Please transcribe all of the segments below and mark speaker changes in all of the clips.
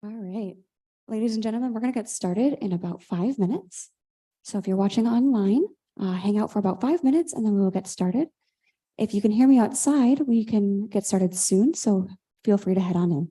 Speaker 1: All right, ladies and gentlemen, we're going to get started in about 5 minutes. So if you're watching online, hang out for about 5 minutes and then we will get started. If you can hear me outside, we can get started soon. So feel free to head on in.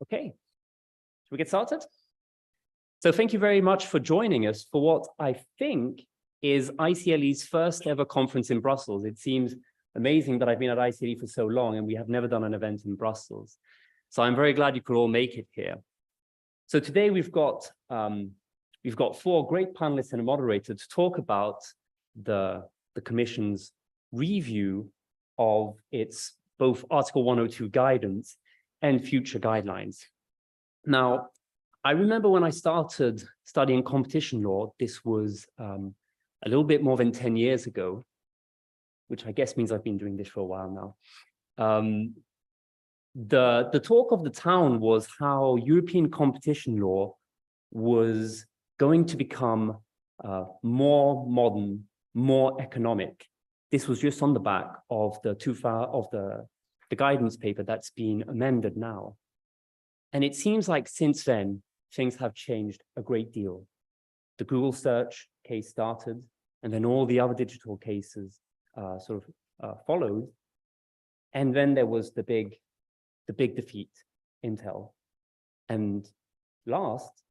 Speaker 2: Okay, should we get started? So thank you very much for joining us for what I think is ICLE's first ever conference in Brussels. It seems amazing that I've been at ICLE for so long and we have never done an event in Brussels. So I'm very glad you could all make it here. So today we've got 4 great panelists and a moderator to talk about the Commission's review of its both Article 102 guidance and future guidelines. Now, I remember when I started studying competition law, this was a little bit more than 10 years ago, which I guess means I've been doing this for a while now. The talk of the town was how European competition law was going to become more modern, more economic. This was just on the back of the guidance paper that's been amended now. And it seems like since then, things have changed a great deal. The Google search case started, and then all the other digital cases followed. And then there was the big defeat, Intel. And last,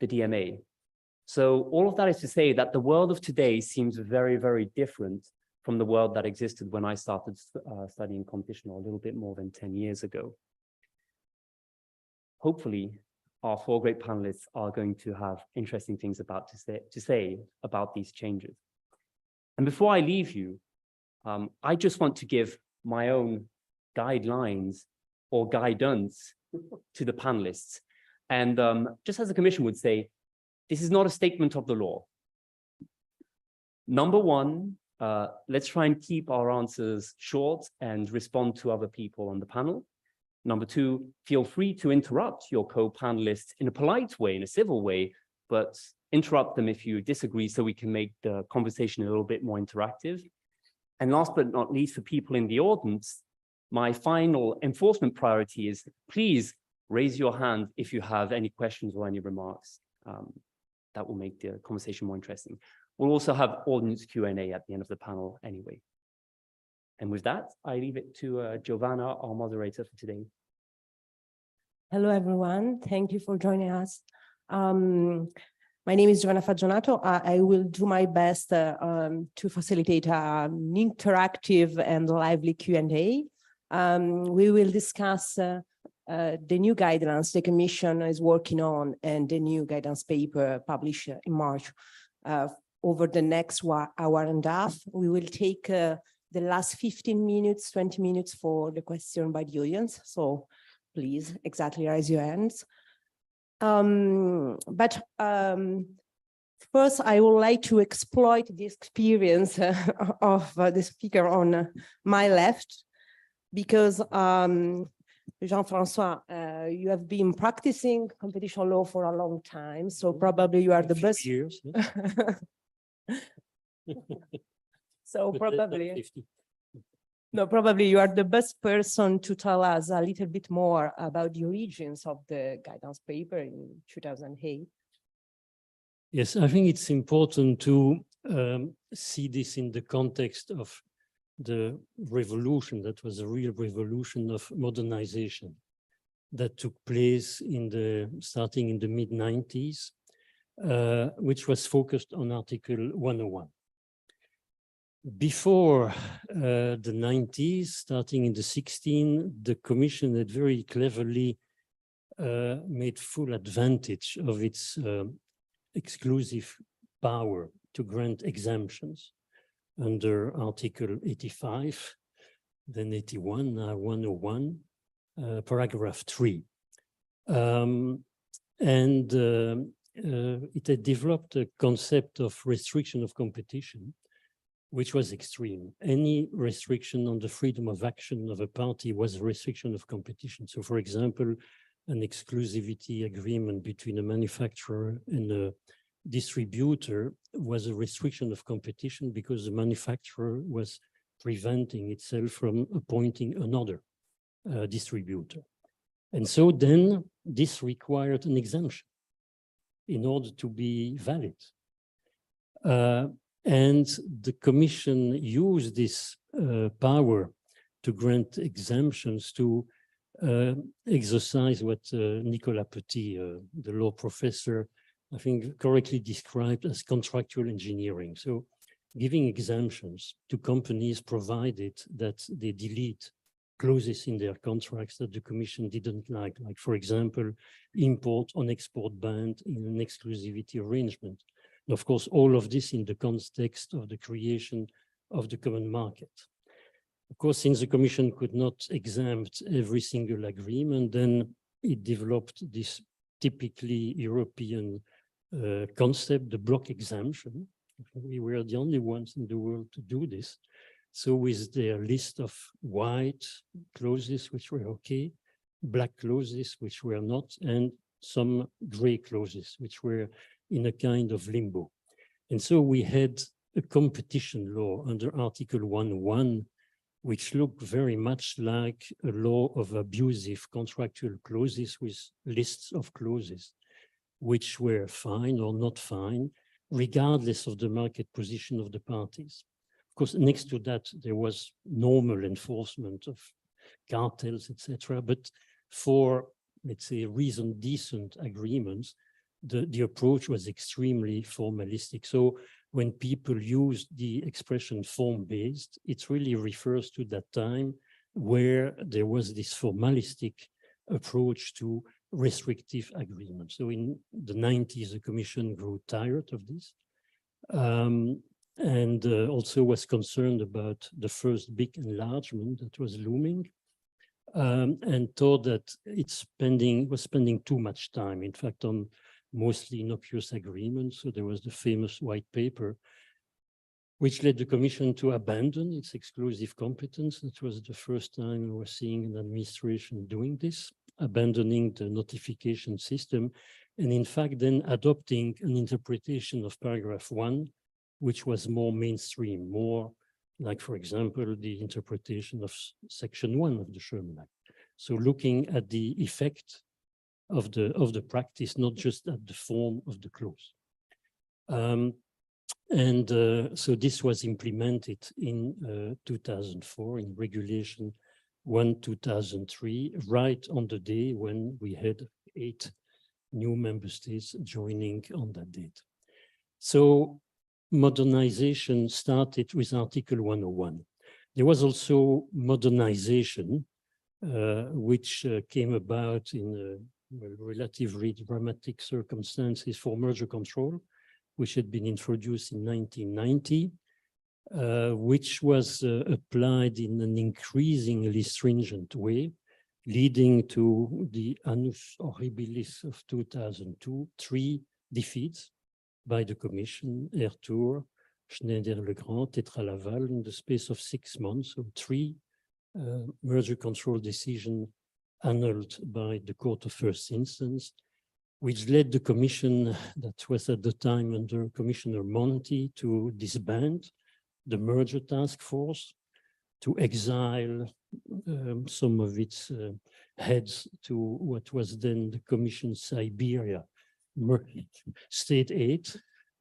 Speaker 2: the DMA. So all of that is to say that the world of today seems very, very different from the world that existed when I started studying competition law a little bit more than 10 years ago. Hopefully, our 4 great panelists are going to have interesting things to say about these changes. And before I leave you, I just want to give my own guidelines or guidance to the panelists. And just as the Commission would say, this is not a statement of the law. Number 1, let's try and keep our answers short and respond to other people on the panel. Number 2, feel free to interrupt your co-panelists in a polite way, in a civil way, but interrupt them if you disagree so we can make the conversation a little bit more interactive. And last but not least, for people in the audience, my final enforcement priority is please raise your hand if you have any questions or any remarks. That will make the conversation more interesting. We'll also have audience Q&A at the end of the panel anyway. And with that, I leave it to Giovanna, our moderator for today.
Speaker 3: Hello, everyone. Thank you for joining us. My name is Giovanna Fagionato. I will do my best to facilitate an interactive and lively Q&A. We will discuss the new guidelines the Commission is working on and the new guidance paper published in March. Over the next hour and a half, we will take the last 15 minutes, 20 minutes for the question by the audience. So please exactly raise your hands. First, I would like to exploit the experience of the speaker on my left, because Jean-François, you have been practicing competition law for a long time, so probably you are the best.
Speaker 4: Years.
Speaker 3: So probably, no, probably you are the best person to tell us a little bit more about the origins of the guidance paper in 2008.
Speaker 4: Yes, I think it's important to see this in the context of the revolution that was a real revolution of modernization that took place starting in the mid-90s, which was focused on Article 101. Before the 90s, starting in the 16, the Commission had very cleverly made full advantage of its exclusive power to grant exemptions under Article 85, then 81, now 101, paragraph 3. It had developed a concept of restriction of competition, which was extreme. Any restriction on the freedom of action of a party was a restriction of competition. So, for example, an exclusivity agreement between a manufacturer and a distributor was a restriction of competition because the manufacturer was preventing itself from appointing another distributor. And so then this required an exemption in order to be valid. And the Commission used this power to grant exemptions to exercise what Nicolas Petit, the law professor, I think correctly described as contractual engineering. So giving exemptions to companies provided that they delete clauses in their contracts that the Commission didn't like, for example, import on export ban in an exclusivity arrangement. And of course, all of this in the context of the creation of the common market. Of course, since the Commission could not exempt every single agreement, then it developed this typically European concept, the block exemption. We were the only ones in the world to do this. So with their list of white clauses, which were okay, black clauses, which were not, and some gray clauses, which were in a kind of limbo. And so we had a competition law under Article 101, which looked very much like a law of abusive contractual clauses with lists of clauses, which were fine or not fine, regardless of the market position of the parties. Of course, next to that, there was normal enforcement of cartels, etc. But for, let's say, reasoned, decent agreements, the approach was extremely formalistic. So when people use the expression form-based, it really refers to that time where there was this formalistic approach to restrictive agreements. So in the 90s, the Commission grew tired of this. And also was concerned about the first big enlargement that was looming, and thought that it was spending too much time, in fact, on mostly innocuous agreements. So there was the famous white paper, which led the Commission to abandon its exclusive competence. That was the first time we were seeing an administration doing this, abandoning the notification system, and in fact then adopting an interpretation of paragraph 1, which was more mainstream, more like, for example, the interpretation of section 1 of the Sherman Act. So looking at the effect of the practice, not just at the form of the clause. So this was implemented in 2004 in Regulation 1/2003, right on the day when we had 8 new member states joining on that date. So modernization started with Article 101. There was also modernization, which came about in relatively dramatic circumstances for merger control, which had been introduced in 1990, which was applied in an increasingly stringent way, leading to the Annus Horribilis of 2002, 3 defeats by the Commission, Ertour, Schneider-Legrand, Tetra-Laval, in the space of 6 months, so 3 merger control decisions annulled by the Court of First Instance, which led the Commission, that was at the time under Commissioner Monti, to disband the merger task force, to exile some of its heads to what was then the Commission Siberia State Aid,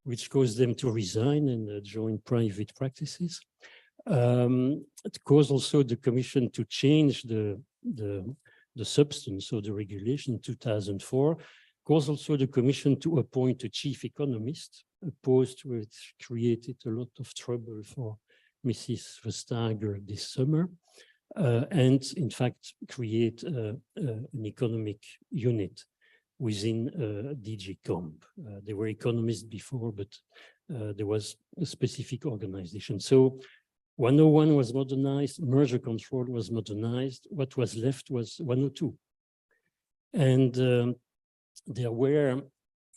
Speaker 4: which caused them to resign and join private practices. It caused also the Commission to change the substance of the regulation in 2004, caused also the Commission to appoint a chief economist, a post which created a lot of trouble for Mrs. Vestager this summer, and in fact create an economic unit within DG Comp. There were economists before, but there was a specific organization. So 101 was modernized, merger control was modernized. What was left was 102. And there were,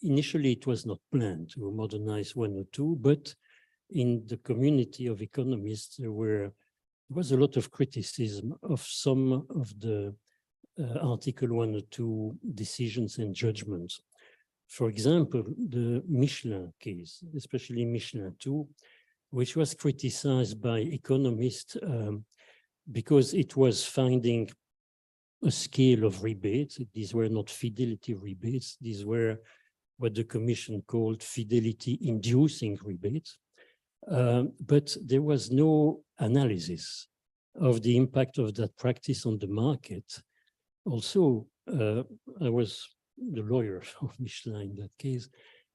Speaker 4: initially it was not planned to modernize 102, but in the community of economists, there was a lot of criticism of some of the Article 102 decisions and judgments. For example, the Michelin case, especially Michelin 2, which was criticized by economists because it was finding a scale of rebates. These were not fidelity rebates. These were what the Commission called fidelity-inducing rebates. But there was no analysis of the impact of that practice on the market, Also, I was the lawyer of Michelin in that case.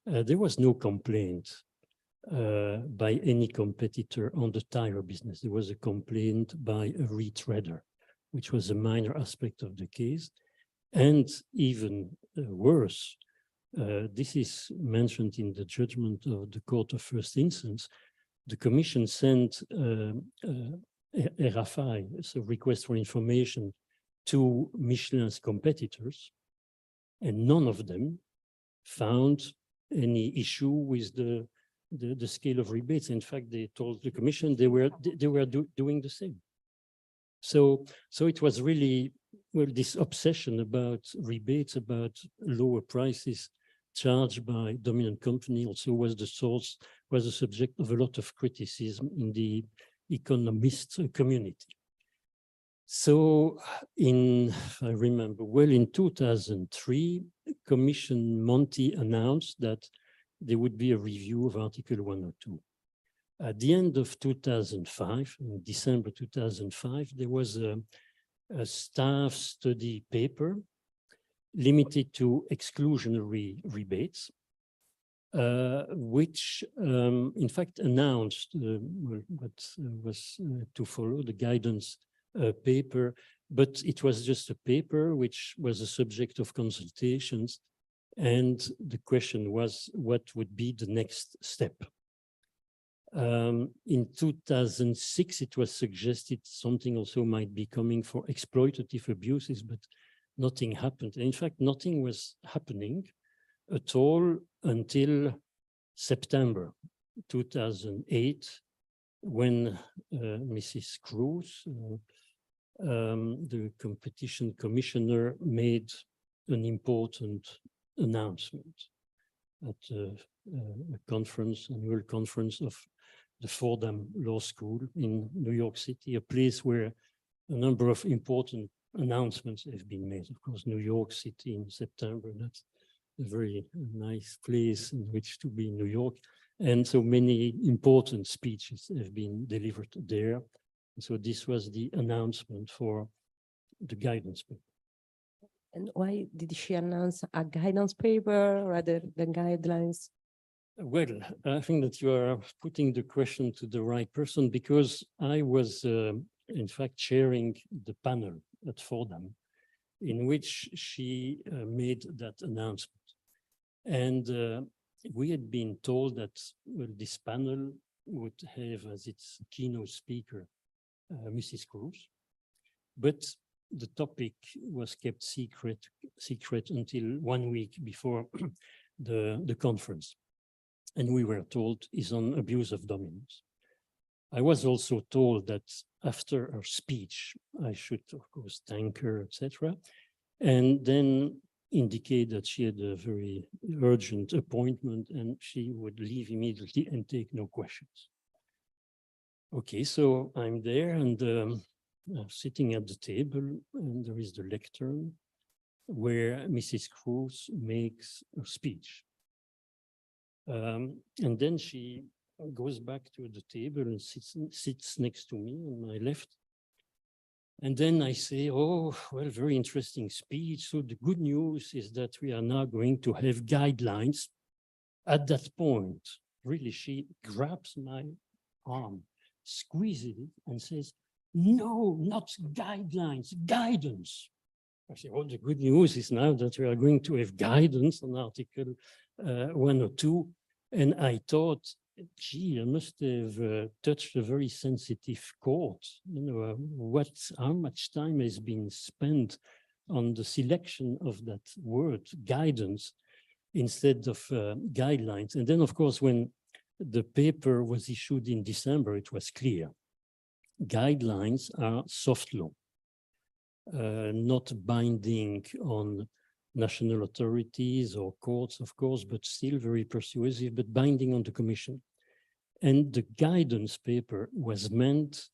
Speaker 4: There was no complaint by any competitor on the tire business. There was a complaint by a retreader, which was a minor aspect of the case. And even worse, this is mentioned in the judgment of the Court of First Instance. The Commission sent RFI, so request for information, to Michelin's competitors, and none of them found any issue with the scale of rebates. In fact, they told the Commission they were doing the same. So it was really, well, this obsession about rebates, about lower prices charged by dominant company also was the subject of a lot of criticism in the economist community. So I remember well, in 2003, Commission Monti announced that there would be a review of Article 102. At the end of 2005, in December 2005, there was a staff study paper limited to exclusionary rebates, which in fact announced what was to follow, the guidance paper, but it was just a paper which was a subject of consultations, and the question was what would be the next step. In 2006, it was suggested something also might be coming for exploitative abuses, but nothing happened. In fact, nothing was happening at all until September 2008, when Mrs. Cruz, the competition commissioner, made an important announcement at a conference, annual conference of the Fordham Law School in New York City, a place where a number of important announcements have been made. Of course, New York City in September, that's a very nice place in which to be in New York. And so many important speeches have been delivered there. So this was the announcement for the guidance paper.
Speaker 3: And why did she announce a guidance paper rather than guidelines?
Speaker 4: Well, I think that you are putting the question to the right person, because I was, in fact, chairing the panel at Fordham in which she made that announcement. And we had been told that, well, this panel would have as its keynote speaker Mrs. Cruz, but the topic was kept secret until 1 week before the conference. And we were told is on abuse of dominance. I was also told that after her speech, I should, of course, thank her, etc., and then indicate that she had a very urgent appointment and she would leave immediately and take no questions. Okay, so I'm there and sitting at the table, and there is the lectern where Mrs. Cruz makes a speech. And then she goes back to the table and sits next to me on my left. And then I say, oh, well, very interesting speech. So the good news is that we are now going to have guidelines. At that point, really, she grabs my arm, squeezes it and says, no, not guidelines, guidance. I say, well, the good news is now that we are going to have guidance on Article 102. And I thought, gee, I must have touched a very sensitive chord. You know, how much time has been spent on the selection of that word, guidance, instead of guidelines. And then, of course, when the paper was issued in December, it was clear. Guidelines are soft law, not binding on national authorities or courts, of course, but still very persuasive, but binding on the Commission. And the guidance paper was meant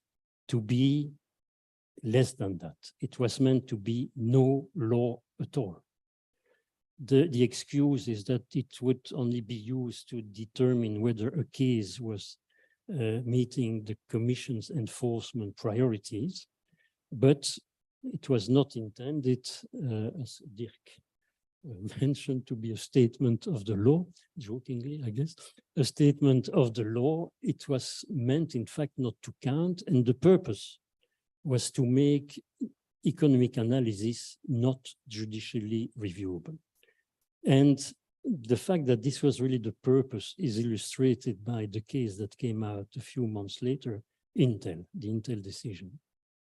Speaker 4: to be less than that. It was meant to be no law at all. The excuse is that it would only be used to determine whether a case was meeting the Commission's enforcement priorities, but it was not intended, as Dirk mentioned, to be a statement of the law, jokingly, I guess, a statement of the law. It was meant, in fact, not to count, and the purpose was to make economic analysis not judicially reviewable. And the fact that this was really the purpose is illustrated by the case that came out a few months later, Intel, the Intel decision,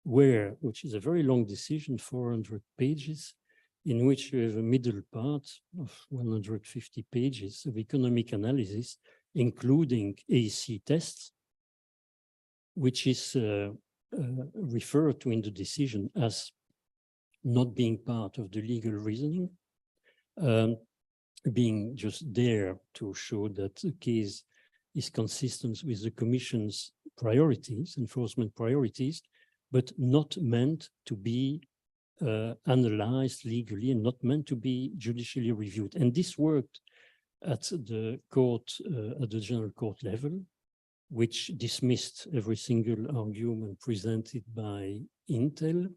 Speaker 4: which is a very long decision, 400 pages, in which you have a middle part of 150 pages of economic analysis, including AC tests, which is referred to in the decision as not being part of the legal reasoning, being just there to show that the case is consistent with the Commission's priorities, enforcement priorities, but not meant to be analyzed legally and not meant to be judicially reviewed. And this worked at the court, at the general court level, which dismissed every single argument presented by Intel,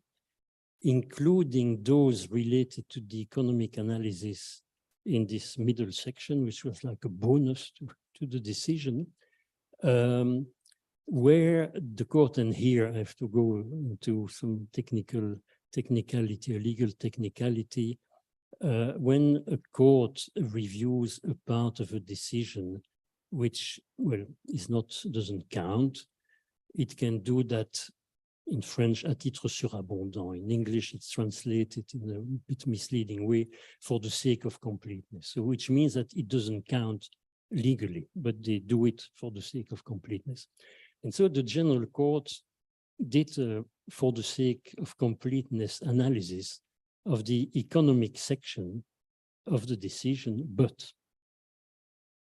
Speaker 4: including those related to the economic analysis in this middle section, which was like a bonus to the decision, where the court, and here I have to go into some technicality, a legal technicality, when a court reviews a part of a decision which, well, doesn't count, it can do that in French, à titre surabondant. In English, it's translated in a bit misleading way, for the sake of completeness. So which means that it doesn't count legally, but they do it for the sake of completeness. And so the general court did, for the sake of completeness, analysis of the economic section of the decision. But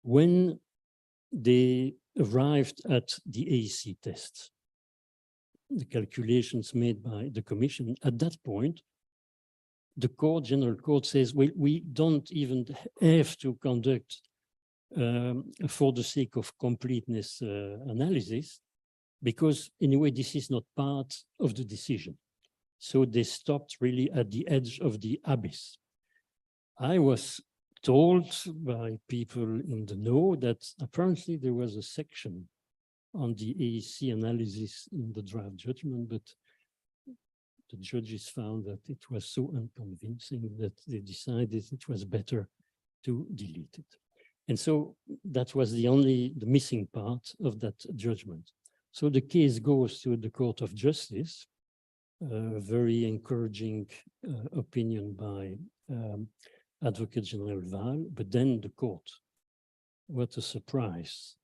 Speaker 4: when they arrived at the AC tests, the calculations made by the Commission, at that point, the general court says, well, we don't even have to conduct for the sake of completeness analysis, because anyway, this is not part of the decision. So they stopped really at the edge of the abyss. I was told by people in the know that apparently there was a section on the AEC analysis in the draft judgment, but the judges found that it was so unconvincing that they decided it was better to delete it. And so that was the missing part of that judgment. So the case goes to the Court of Justice, a very encouraging opinion by Advocate General Val, but then the court, what a surprise.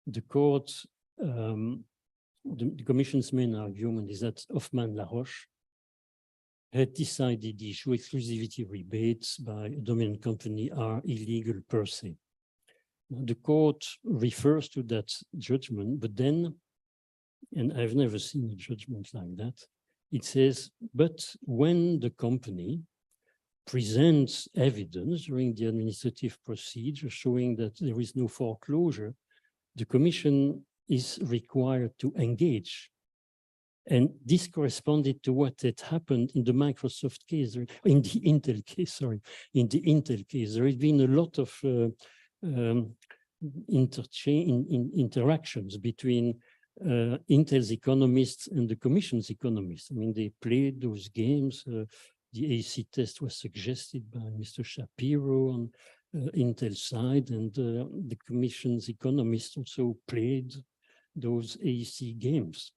Speaker 4: The court, the Commission's main argument is that Hoffmann-La Roche had decided the issue exclusivity rebates by a dominant company are illegal per se. The court refers to that judgment, but then, and I've never seen a judgment like that, it says, but when the company presents evidence during the administrative procedure showing that there is no foreclosure, the Commission is required to engage. And this corresponded to what had happened in the Microsoft case, in the Intel case, sorry, in the Intel case. There had been a lot of interactions between Intel's economists and the Commission's economists. I mean, they played those games. The AC test was suggested by Mr. Shapiro on Intel's side, and the Commission's economists also played those AC games.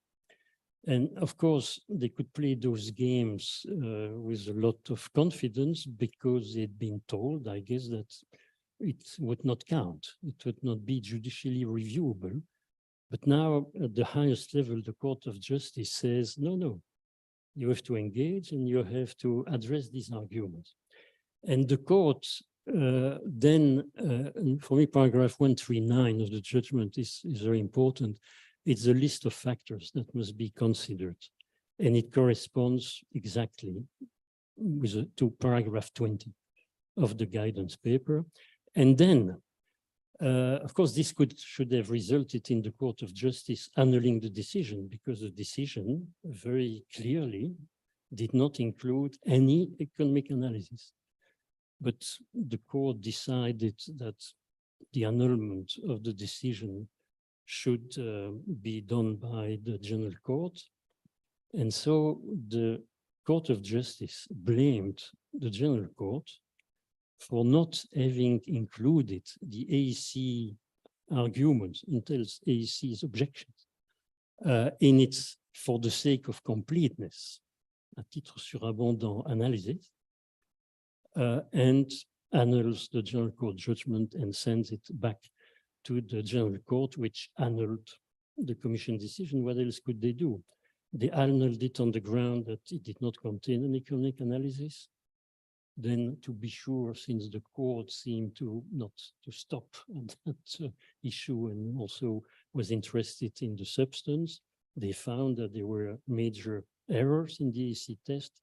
Speaker 4: And of course, they could play those games with a lot of confidence because they'd been told, I guess, that it would not count. It would not be judicially reviewable. But now at the highest level, the Court of Justice says, no, no, you have to engage and you have to address these arguments. And the court then, for me, paragraph 139 of the judgment is very important. It's a list of factors that must be considered. And it corresponds exactly to paragraph 20 of the guidance paper. And then, of course, this should have resulted in the Court of Justice annulling the decision, because the decision very clearly did not include any economic analysis. But the court decided that the annulment of the decision should be done by the General Court. And so the Court of Justice blamed the General Court for not having included the AEC arguments, Intel's AEC's objections, in its for the sake of completeness, à titre surabondant analysis, and annuls the General Court judgment and sends it back to the General Court, which annulled the Commission decision. What else could they do? They annulled it on the ground that it did not contain an economic analysis. Then, to be sure, since the court seemed to not to stop on that issue and also was interested in the substance, they found that there were major errors in the AEC test.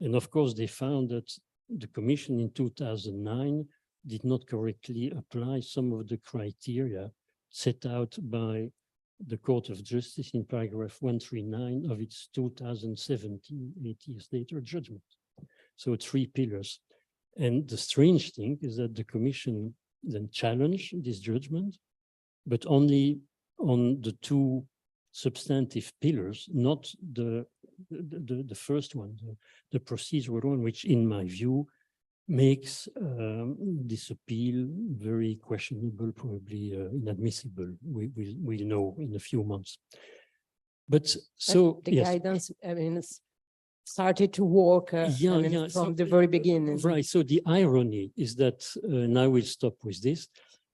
Speaker 4: And of course, they found that the Commission in 2009 did not correctly apply some of the criteria set out by the Court of Justice in paragraph 139 of its 2017, 8 years later, judgment. So 3 pillars. And the strange thing is that the Commission then challenged this judgment, but only on the 2 substantive pillars, not the first one, the procedural one, which in my view makes this appeal very questionable, probably inadmissible. We'll know in a few months. But so
Speaker 3: the
Speaker 4: yes.
Speaker 3: guidance, I mean, started to work from the very beginning.
Speaker 4: Right. So the irony is that now we'll stop with this.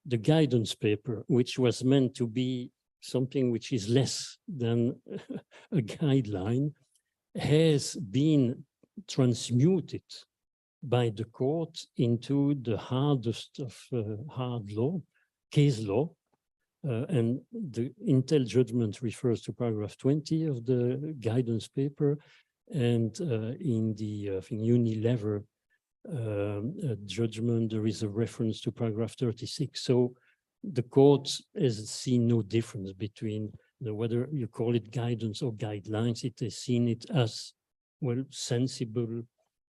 Speaker 4: The guidance paper, which was meant to be something which is less than a guideline, has been transmuted by the court into the hardest of hard law, case law. And the Intel judgment refers to paragraph 20 of the guidance paper. And in the Unilever judgment, there is a reference to paragraph 36. So the court has seen no difference between whether you call it guidance or guidelines. It has seen it as, well, sensible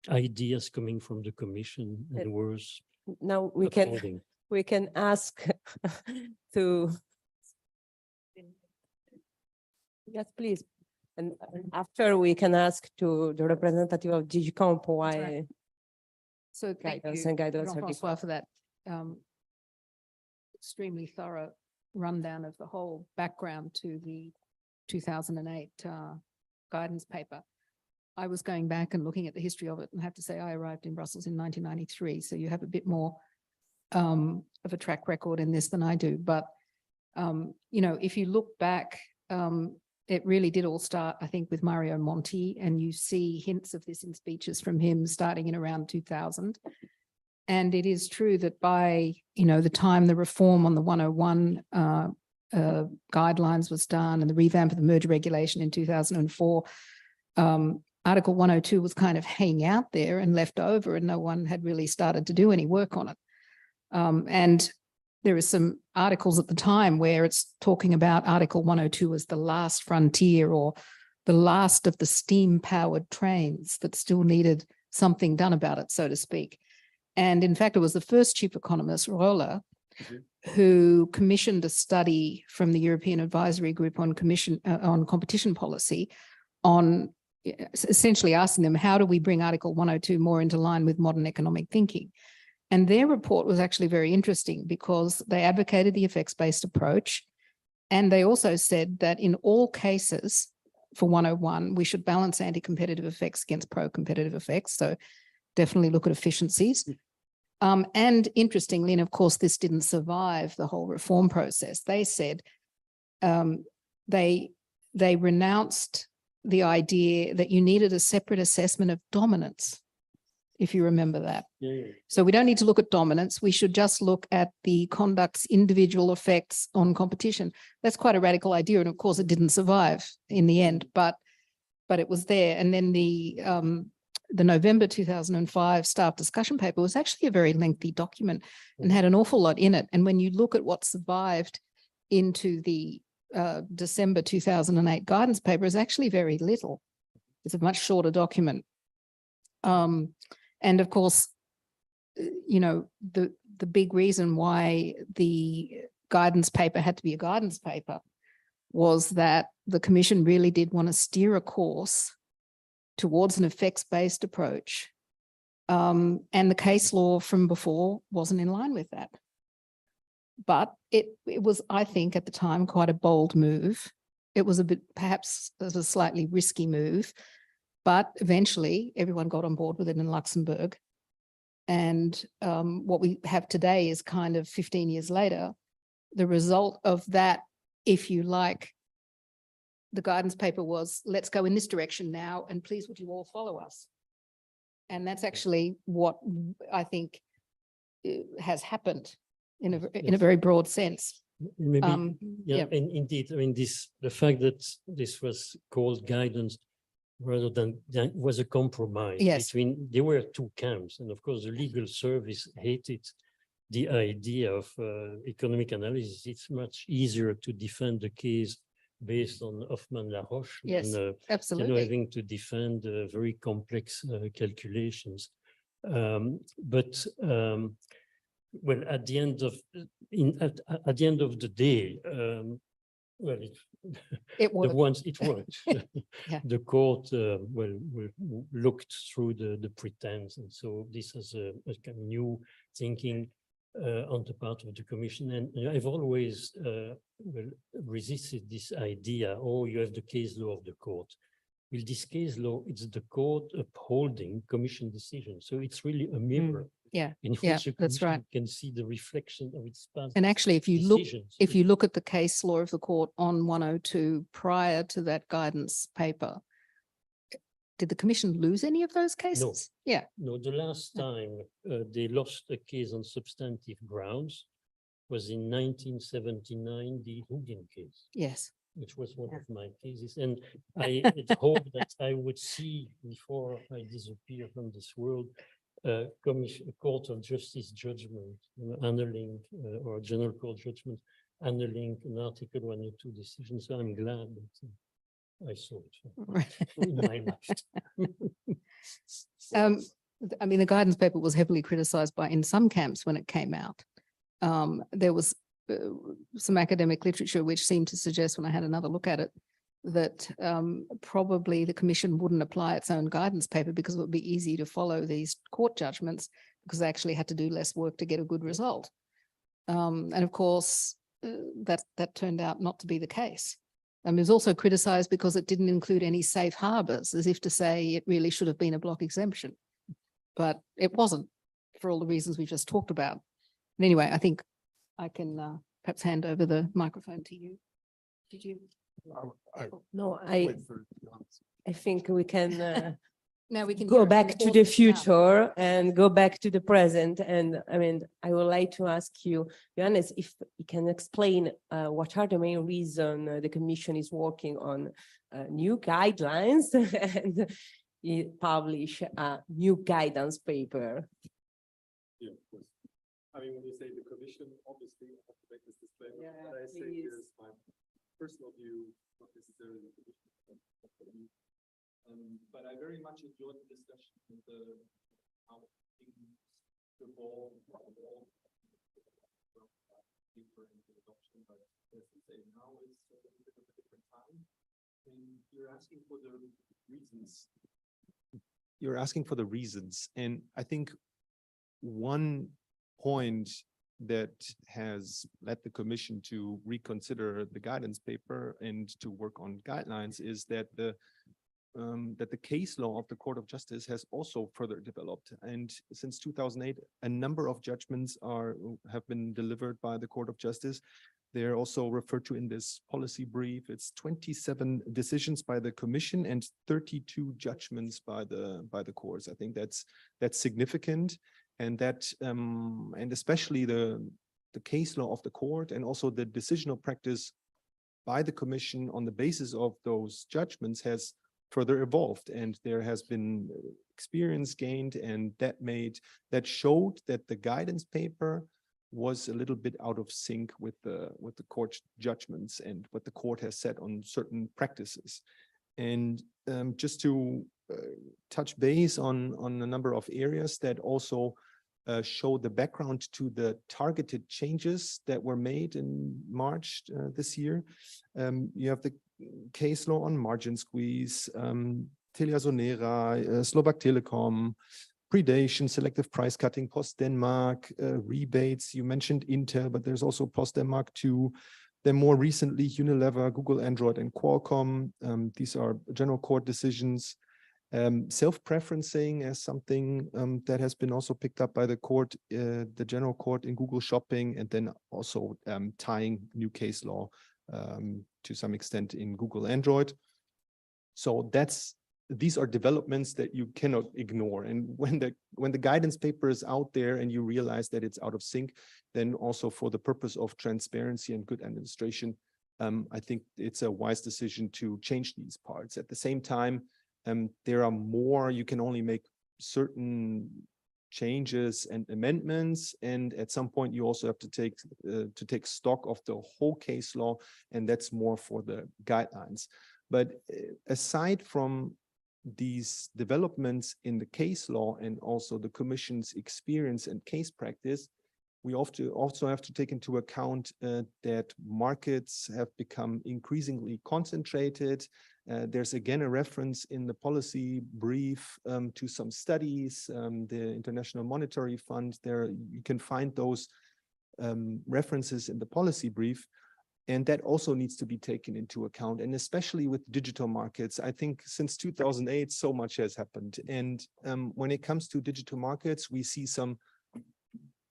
Speaker 4: ideas coming from the Commission and worse.
Speaker 3: Now we can ask to, yes, please. And after we can ask to the representative of DG Comp why.
Speaker 5: Right. So
Speaker 3: guidance and guidance are
Speaker 5: Jean-François, for that extremely thorough rundown of the whole background to the 2008 guidance paper. I was going back and looking at the history of it and have to say I arrived in Brussels in 1993. So you have a bit more of a track record in this than I do. But, you know, if you look back, it really did all start, I think, with Mario Monti, and you see hints of this in speeches from him starting in around 2000. And it is true that by, you know, the time the reform on the 101 guidelines was done and the revamp of the merger regulation in 2004, Article 102 was kind of hanging out there and left over, and no one had really started to do any work on it. And there are some articles at the time where it's talking about Article 102 as the last frontier or the last of the steam-powered trains that still needed something done about it, so to speak. And in fact, it was the first chief economist, Roller, who commissioned a study from the European Advisory Group on competition policy on essentially asking them, how do we bring Article 102 more into line with modern economic thinking? And their report was actually very interesting because they advocated the effects-based approach. And they also said that in all cases for 101, we should balance anti-competitive effects against pro-competitive effects. So definitely look at efficiencies. And interestingly, and of course, this didn't survive the whole reform process. They said they renounced the idea that you needed a separate assessment of dominance, if you remember that.
Speaker 4: Yeah.
Speaker 5: So we don't need to look at dominance. We should just look at the conduct's individual effects on competition. That's quite a radical idea. And of course, it didn't survive in the end, but it was there. And then the November 2005 staff discussion paper was actually a very lengthy document and had an awful lot in it. And when you look at what survived into the December 2008 guidance paper, is actually very little. It's a much shorter document. And of course, you know, the big reason why the guidance paper had to be a guidance paper was that the commission really did want to steer a course towards an effects-based approach. And the case law from before wasn't in line with that. But it was, I think, at the time, quite a bold move. It was a bit, perhaps it was a slightly risky move, but eventually everyone got on board with it in Luxembourg. And what we have today is kind of 15 years later, the result of that, if you like, the guidance paper was, let's go in this direction now, and please would you all follow us? And that's actually what I think has happened in a very broad sense.
Speaker 4: Maybe,
Speaker 5: yeah.
Speaker 4: and indeed, I mean, the fact that this was called guidance rather than was a compromise between, there were two camps, and of course the legal service hated the idea of economic analysis. It's much easier to defend the case based on Hoffmann-La Roche than
Speaker 5: absolutely.
Speaker 4: having to defend very complex calculations. Well, at the end of the day, well, it worked.
Speaker 5: Yeah.
Speaker 4: The court looked through the pretense, and so this is a kind of new thinking on the part of the commission. And I've always resisted this idea, oh, you have the case law of the court. With this case law, it's the court upholding commission decisions. So it's really a mirror. In which
Speaker 5: that's right.
Speaker 4: Can see the reflection of its past.
Speaker 5: And actually, if you
Speaker 4: decisions.
Speaker 5: look at the case law of the court on 102 prior to that guidance paper, did the commission lose any of those cases?
Speaker 4: No. No, the last time they lost a case on substantive grounds was in 1979, the Hugin case.
Speaker 5: Yes.
Speaker 4: Which was one of my cases. And I had hoped that I would see, before I disappear from this world, a Court of Justice judgment, annulling, or General Court judgment, annulling an Article 102 decision. So I'm glad that I saw it in my life.
Speaker 5: I mean, the guidance paper was heavily criticized in some camps when it came out. There was some academic literature which seemed to suggest, when I had another look at it, that probably the commission wouldn't apply its own guidance paper because it would be easy to follow these court judgments because they actually had to do less work to get a good result. And of course, that turned out not to be the case. It was also criticized because it didn't include any safe harbors, as if to say it really should have been a block exemption. But it wasn't, for all the reasons we just talked about. And anyway, I think I can perhaps hand over the microphone to you. Did you?
Speaker 3: No, I think we can
Speaker 5: now we can
Speaker 3: go back to the future and go back to the present. And I mean, I would like to ask you, Johannes, if you can explain what are the main reasons the Commission is working on new guidelines and publish a new guidance paper.
Speaker 6: Yeah, of course. I mean, when you say the Commission, obviously I have to make this disclaimer. But I say here's my personal view, not necessarily the Commission. But I very much enjoyed the discussion and how things evolve deeper into adoption. But as you say, now it's a bit of a different time. And you're asking for the reasons. You're asking for the reasons. And I think one point that has led the Commission to reconsider the guidance paper and to work on guidelines is that the case law of the Court of Justice has also further developed. And since 2008, a number of judgments have been delivered by the Court of Justice. They're also referred to in this policy brief. It's 27 decisions by the Commission and 32 judgments by the courts. I think that's significant. And that, and especially the case law of the court and also the decisional practice by the Commission on the basis of those judgments has further evolved. And there has been experience gained, and that showed that the guidance paper was a little bit out of sync with the court judgments and what the court has said on certain practices. And just to touch base on a number of areas that also show the background to the targeted changes that were made in March this year. You have the case law on margin squeeze, Telia Sonera, Slovak Telecom, predation, selective price cutting, post-Denmark, rebates. You mentioned Intel, but there's also post-Denmark too. Then more recently, Unilever, Google Android, and Qualcomm. These are general court decisions. Self-preferencing as something that has been also picked up by the court, the general court in Google Shopping, and then also tying new case law to some extent in Google Android. So these are developments that you cannot ignore. And when the guidance paper is out there and you realize that it's out of sync, then also for the purpose of transparency and good administration, I think it's a wise decision to change these parts. At the same time, there are more, you can only make certain changes and amendments, and at some point you also have to take stock of the whole case law, and that's more for the guidelines. But aside from these developments in the case law and also the Commission's experience and case practice, we also have to take into account that markets have become increasingly concentrated. There's again a reference in the policy brief to some studies, the International Monetary Fund. There you can find those references in the policy brief. And that also needs to be taken into account. And especially with digital markets, I think since 2008, so much has happened. And when it comes to digital markets, we see some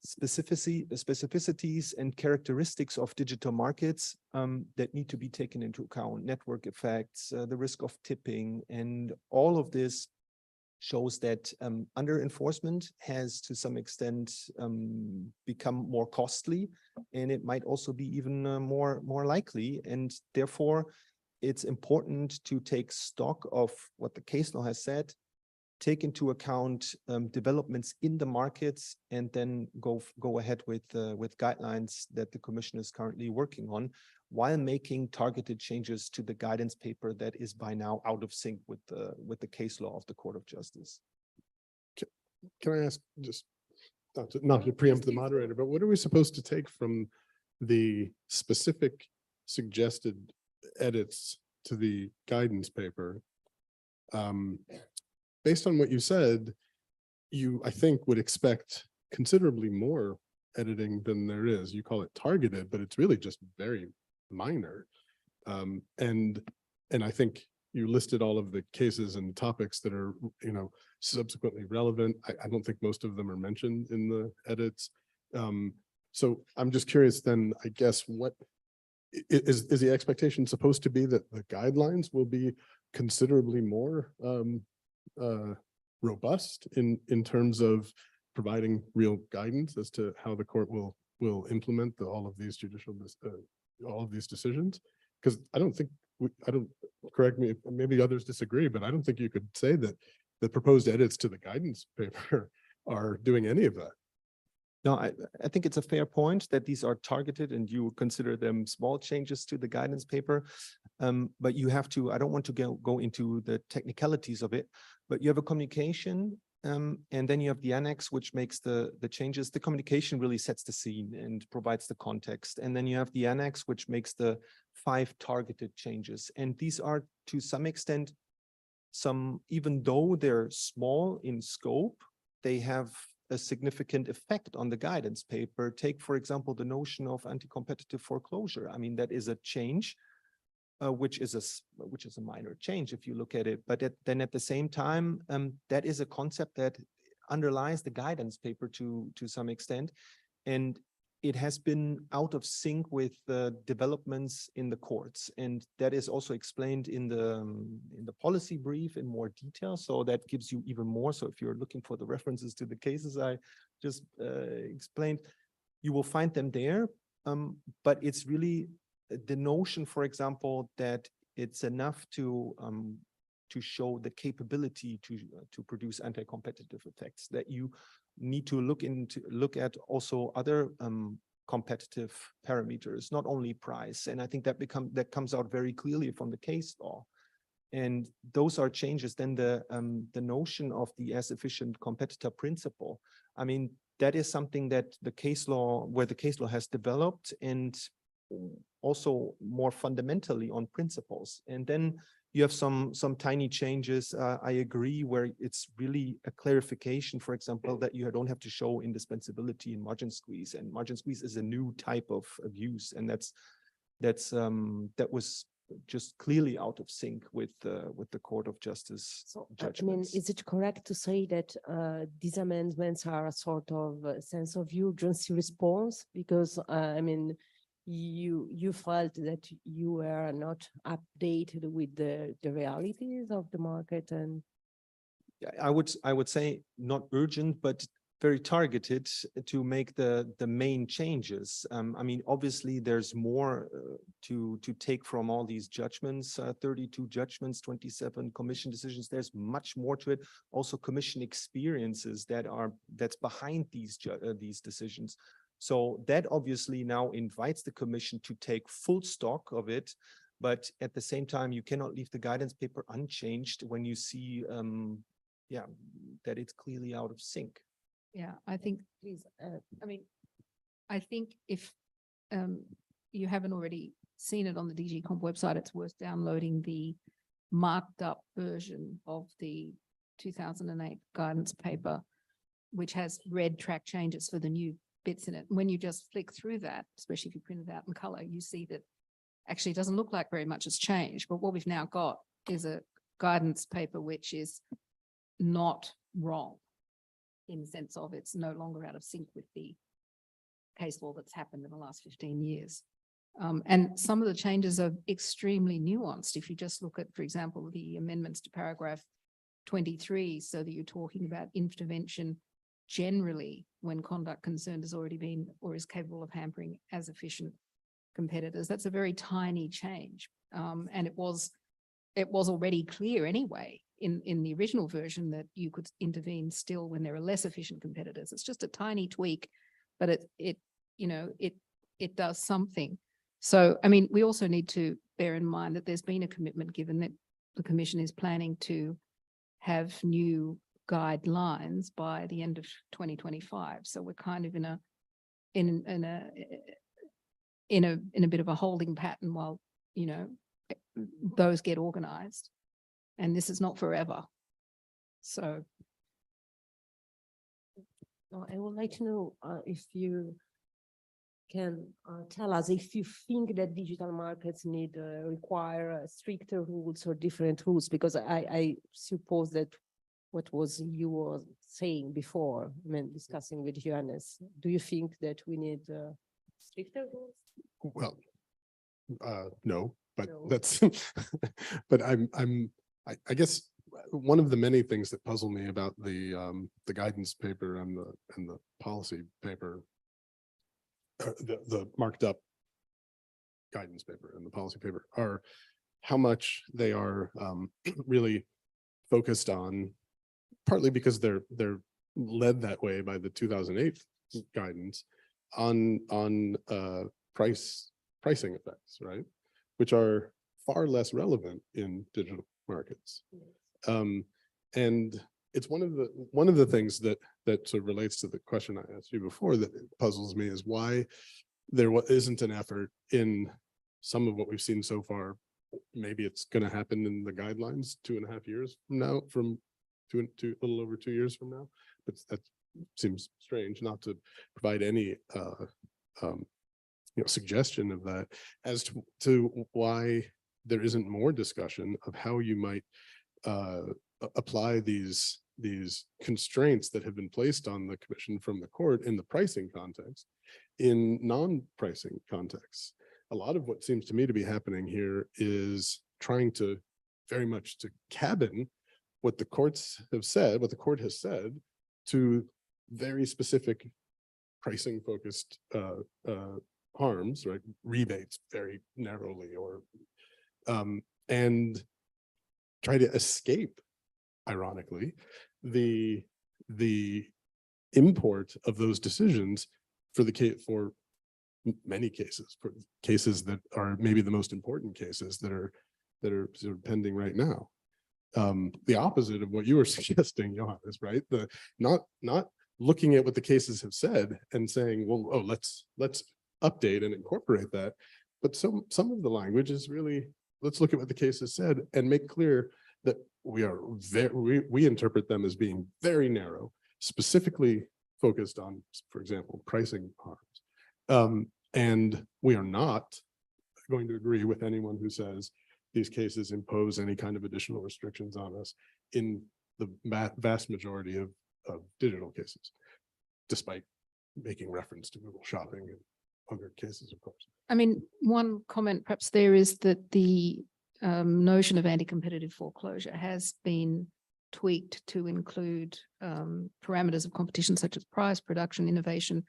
Speaker 6: specificities and characteristics of digital markets that need to be taken into account. Network effects, the risk of tipping, and all of this shows that under enforcement has to some extent become more costly, and it might also be even more likely. And therefore, it's important to take stock of what the case law has said, take into account developments in the markets, and then go ahead with guidelines that the Commission is currently working on, while making targeted changes to the guidance paper that is by now out of sync with the case law of the Court of Justice.
Speaker 7: Can I ask, just not to preempt the moderator, but what are we supposed to take from the specific suggested edits to the guidance paper? Based on what you said, you, I think, would expect considerably more editing than there is. You call it targeted, but it's really just very minor. And I think you listed all of the cases and topics that are, subsequently relevant. I don't think most of them are mentioned in the edits. So I'm just curious then, I guess, what is the expectation supposed to be that the guidelines will be considerably more robust in terms of providing real guidance as to how the court will implement all of these all of these decisions? Because I don't think correct me, maybe others disagree, but I don't think you could say that the proposed edits to the guidance paper are doing any of that.
Speaker 6: No, I think it's a fair point that these are targeted and you consider them small changes to the guidance paper. But you have to, I don't want to go into the technicalities of it, but you have a communication and then you have the annex, which makes the changes. The communication really sets the scene and provides the context. And then you have the annex, which makes the 5 targeted changes. And these are to some extent, even though they're small in scope, they have a significant effect on the guidance paper. Take, for example, the notion of anti-competitive foreclosure. I mean, that is a change, which is a minor change if you look at it. But then at the same time, that is a concept that underlies the guidance paper to some extent, and it has been out of sync with the developments in the courts, and that is also explained in the policy brief in more detail. So that gives you even more. So if you're looking for the references to the cases I just explained, you will find them there. But it's really the notion, for example, that it's enough to show the capability to produce anti-competitive effects, that you need to look at also other competitive parameters, not only price. And I think that comes out very clearly from the case law. And those are changes. Then the notion of the as efficient competitor principle. I mean, that is something that the case law has developed, and also more fundamentally on principles. And then you have some tiny changes. I agree, where it's really a clarification, for example, that you don't have to show indispensability in margin squeeze, and margin squeeze is a new type of abuse, and that was just clearly out of sync with the Court of Justice
Speaker 3: So,
Speaker 6: judgments.
Speaker 3: is it correct to say that these amendments are a sort of sense of urgency response? Because, you felt that you were not updated with the realities of the market, and
Speaker 6: I would say not urgent, but very targeted to make the main changes. I mean, obviously, there's more to take from all these judgments, 32 judgments, 27 commission decisions. There's much more to it. Also, commission experiences that's behind these decisions. So that obviously now invites the commission to take full stock of it. But at the same time, you cannot leave the guidance paper unchanged when you see, that it's clearly out of sync.
Speaker 5: Yeah, I think, please, I think if you haven't already seen it on the DG Comp website, it's worth downloading the marked up version of the 2008 guidance paper, which has red track changes for the new bits in it. When you just flick through that, especially if you print it out in color, you see that actually it doesn't look like very much has changed. But what we've now got is a guidance paper which is not wrong, in the sense of it's no longer out of sync with the case law that's happened in the last 15 years. And some of the changes are extremely nuanced. If you just look at, for example, the amendments to paragraph 23, so that you're talking about intervention generally when conduct concerned has already been or is capable of hampering as efficient competitors. That's a very tiny change. And it was already clear anyway in the original version that you could intervene still when there are less efficient competitors. It's just a tiny tweak, but it does something. So, I mean, we also need to bear in mind that there's been a commitment given that the Commission is planning to have new guidelines by the end of 2025. So we're kind of in a bit of a holding pattern while, those get organized. And this is not forever. So.
Speaker 3: I would like to know if you can tell us if you think that digital markets require stricter rules or different rules, because I suppose that what you were saying before, discussing with Johannes, do you think that we need stricter rules?
Speaker 7: Well, no, but
Speaker 3: No.
Speaker 7: that's, but I guess one of the many things that puzzle me about the guidance paper and the policy paper, the marked up guidance paper and the policy paper, are how much they are really focused on, partly because they're led that way by the 2008 guidance on pricing effects, right? Which are far less relevant in digital markets. And it's one of the things that sort of relates to the question I asked you before that puzzles me, is why there isn't an effort in some of what we've seen so far. Maybe it's going to happen in the guidelines 2.5 years from now, from a little over 2 years from now, but that seems strange not to provide any suggestion of that as to why there isn't more discussion of how you might apply these constraints that have been placed on the Commission from the court in the pricing context in non-pricing contexts. A lot of what seems to me to be happening here is trying to very much to cabin what the courts have said, what the court has said, to very specific pricing focused harms, right? Rebates very narrowly, or and try to escape, ironically, the import of those decisions for many cases, for cases that are maybe the most important cases that are that are sort of pending right now. The opposite of what you were suggesting, Johannes, right? Not looking at what the cases have said and saying, well, oh, let's update and incorporate that. But some of the language is really, let's look at what the cases said and make clear that we interpret them as being very narrow, specifically focused on, for example, pricing harms. And we are not going to agree with anyone who says these cases impose any kind of additional restrictions on us in the vast majority of digital cases, despite making reference to Google Shopping and other cases, of course.
Speaker 5: I mean, one comment perhaps there is that the notion of anti-competitive foreclosure has been tweaked to include parameters of competition such as price, production, innovation,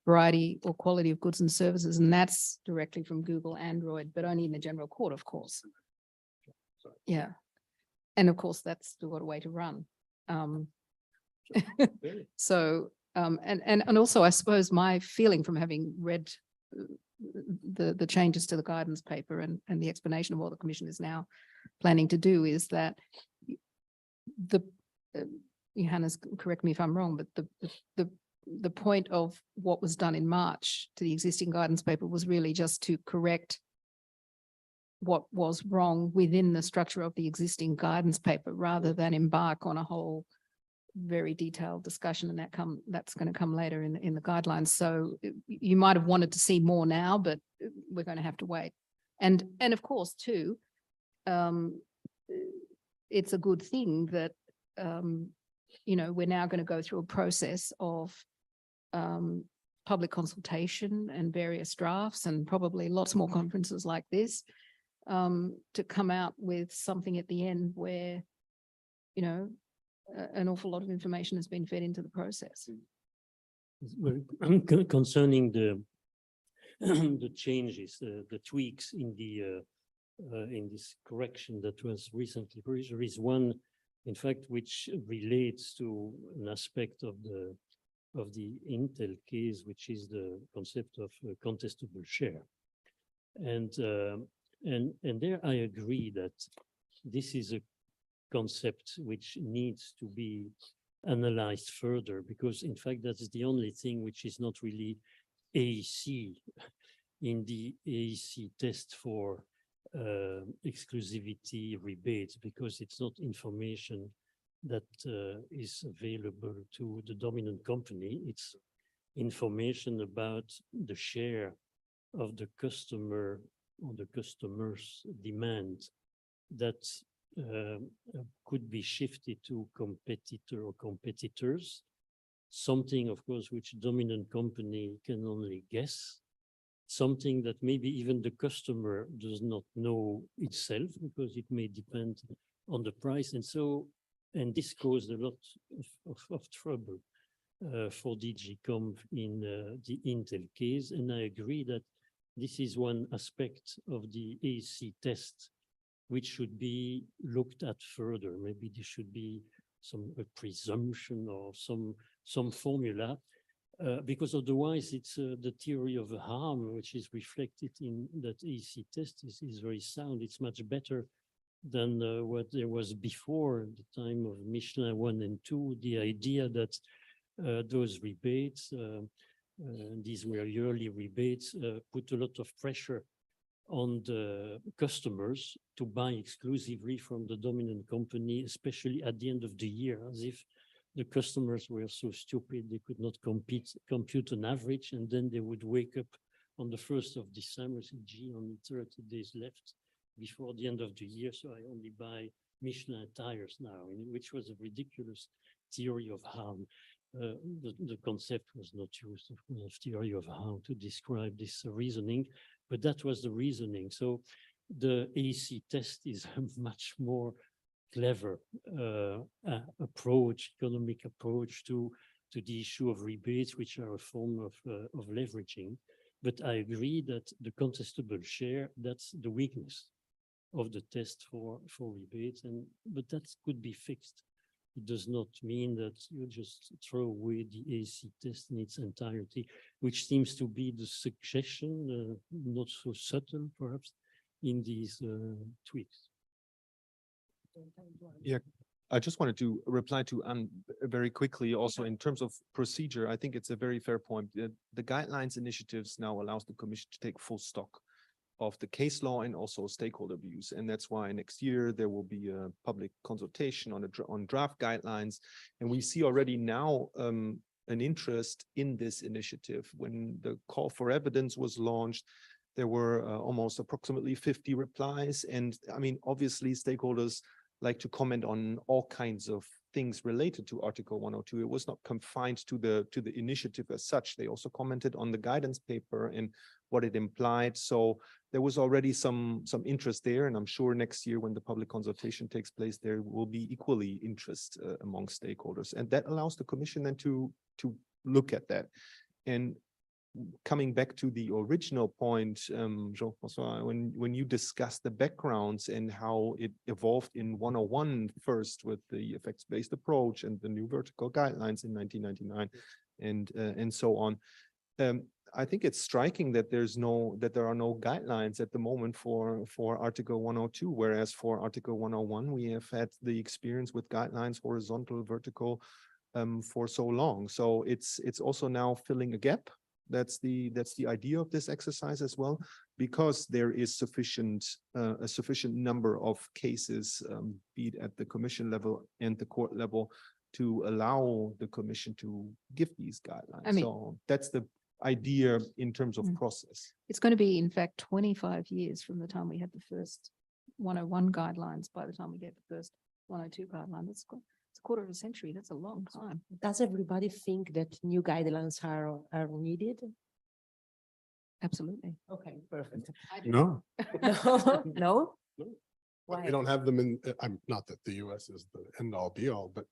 Speaker 5: variety or quality of goods and services. And that's directly from Google Android, but only in the general court, of course. Yeah. And of course, that's still got a way to run. So, and also, I suppose my feeling from having read the changes to the guidance paper and the explanation of what the Commission is now planning to do is that Johannes, correct me if I'm wrong, but the point of what was done in March to the existing guidance paper was really just to correct what was wrong within the structure of the existing guidance paper rather than embark on a whole very detailed discussion, and that's going to come later in the guidelines. So you might have wanted to see more now, but we're going to have to wait. And of course, too, it's a good thing that we're now going to go through a process of public consultation and various drafts, and probably lots more conferences like this to come out with something at the end where an awful lot of information has been fed into the process.
Speaker 4: Well, concerning the the changes, the tweaks in the in this correction that was recently, there is one, in fact, which relates to an aspect of the Intel case, which is the concept of contestable share, and there I agree that this is a concept which needs to be analyzed further, because in fact that's the only thing which is not really AEC in the AEC test for exclusivity rebates, because it's not information that is available to the dominant company. It's information about the share of the customer or the customer's demand that could be shifted to competitor or competitors, something of course which dominant company can only guess, something that maybe even the customer does not know itself, because it may depend on the price. And so, and this caused a lot of trouble for DG Conf in the Intel case. And I agree that this is one aspect of the AEC test which should be looked at further. Maybe there should be a presumption or some formula, because otherwise it's the theory of harm which is reflected in that AEC test is very sound. It's much better than what there was before the time of Michelin 1 and 2, the idea that those rebates, these were yearly rebates, put a lot of pressure on the customers to buy exclusively from the dominant company, especially at the end of the year, as if the customers were so stupid they could not compute an average, and then they would wake up on the 1st of December, say, gee, only 30 days left before the end of the year, so I only buy Michelin tires now, which was a ridiculous theory of harm. The concept was not used of theory of harm to describe this reasoning, but that was the reasoning. So the AEC test is a much more clever approach, economic approach to the issue of rebates, which are a form of leveraging. But I agree that the contestable share, that's the weakness of the test for rebates, but that could be fixed. It does not mean that you just throw away the AEC test in its entirety, which seems to be the suggestion, not so subtle perhaps, in these tweaks.
Speaker 6: Yeah, I just wanted to reply to Anne very quickly also in terms of procedure. I think it's a very fair point. The guidelines initiatives now allows the commission to take full stock of the case law and also stakeholder views. And that's why next year there will be a public consultation on draft guidelines. And we see already now an interest in this initiative. When the call for evidence was launched, there were almost approximately 50 replies. And I mean, obviously stakeholders like to comment on all kinds of things related to Article 102. It was not confined to the initiative as such. They also commented on the guidance paper and what it implied. So there was already some interest there, and I'm sure next year when the public consultation takes place, there will be equally interest among stakeholders, and that allows the commission then to look at that. And coming back to the original point, Jean-François, when you discuss the backgrounds and how it evolved in 101 first with the effects-based approach and the new vertical guidelines in 1999 and so on, I think it's striking that there are no guidelines at the moment for Article 102, whereas for Article 101 we have had the experience with guidelines, horizontal, vertical, for so long. So it's also now filling a gap. That's the idea of this exercise as well, because there is a sufficient number of cases, be it at the commission level and the court level, to allow the commission to give these guidelines.
Speaker 5: I mean,
Speaker 6: so that's the idea in terms of process.
Speaker 5: It's going to be, in fact, 25 years from the time we had the first 101 guidelines by the time we get the first 102 guideline. It's a quarter of a century. That's a long time.
Speaker 3: Does everybody think that new guidelines are needed?
Speaker 5: Absolutely.
Speaker 3: Okay, perfect.
Speaker 7: No,
Speaker 3: No, no?
Speaker 7: but
Speaker 3: Why?
Speaker 7: we don't have them in, I'm not that the US is the end all be all, but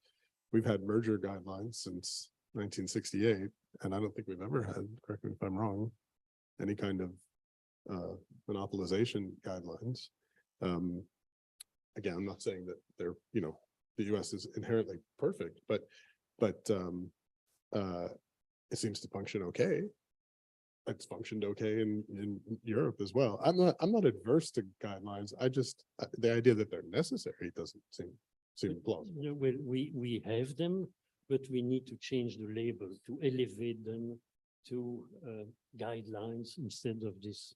Speaker 7: we've had merger guidelines since 1968. And I don't think we've ever had, correct me if I'm wrong, any kind of monopolization guidelines. Again, I'm not saying that they're, the US is inherently perfect, but it seems to function okay. It's functioned okay in Europe as well. I'm not adverse to guidelines. I just, the idea that they're necessary doesn't seem plausible.
Speaker 4: Well, we have them, but we need to change the label to elevate them to guidelines instead of this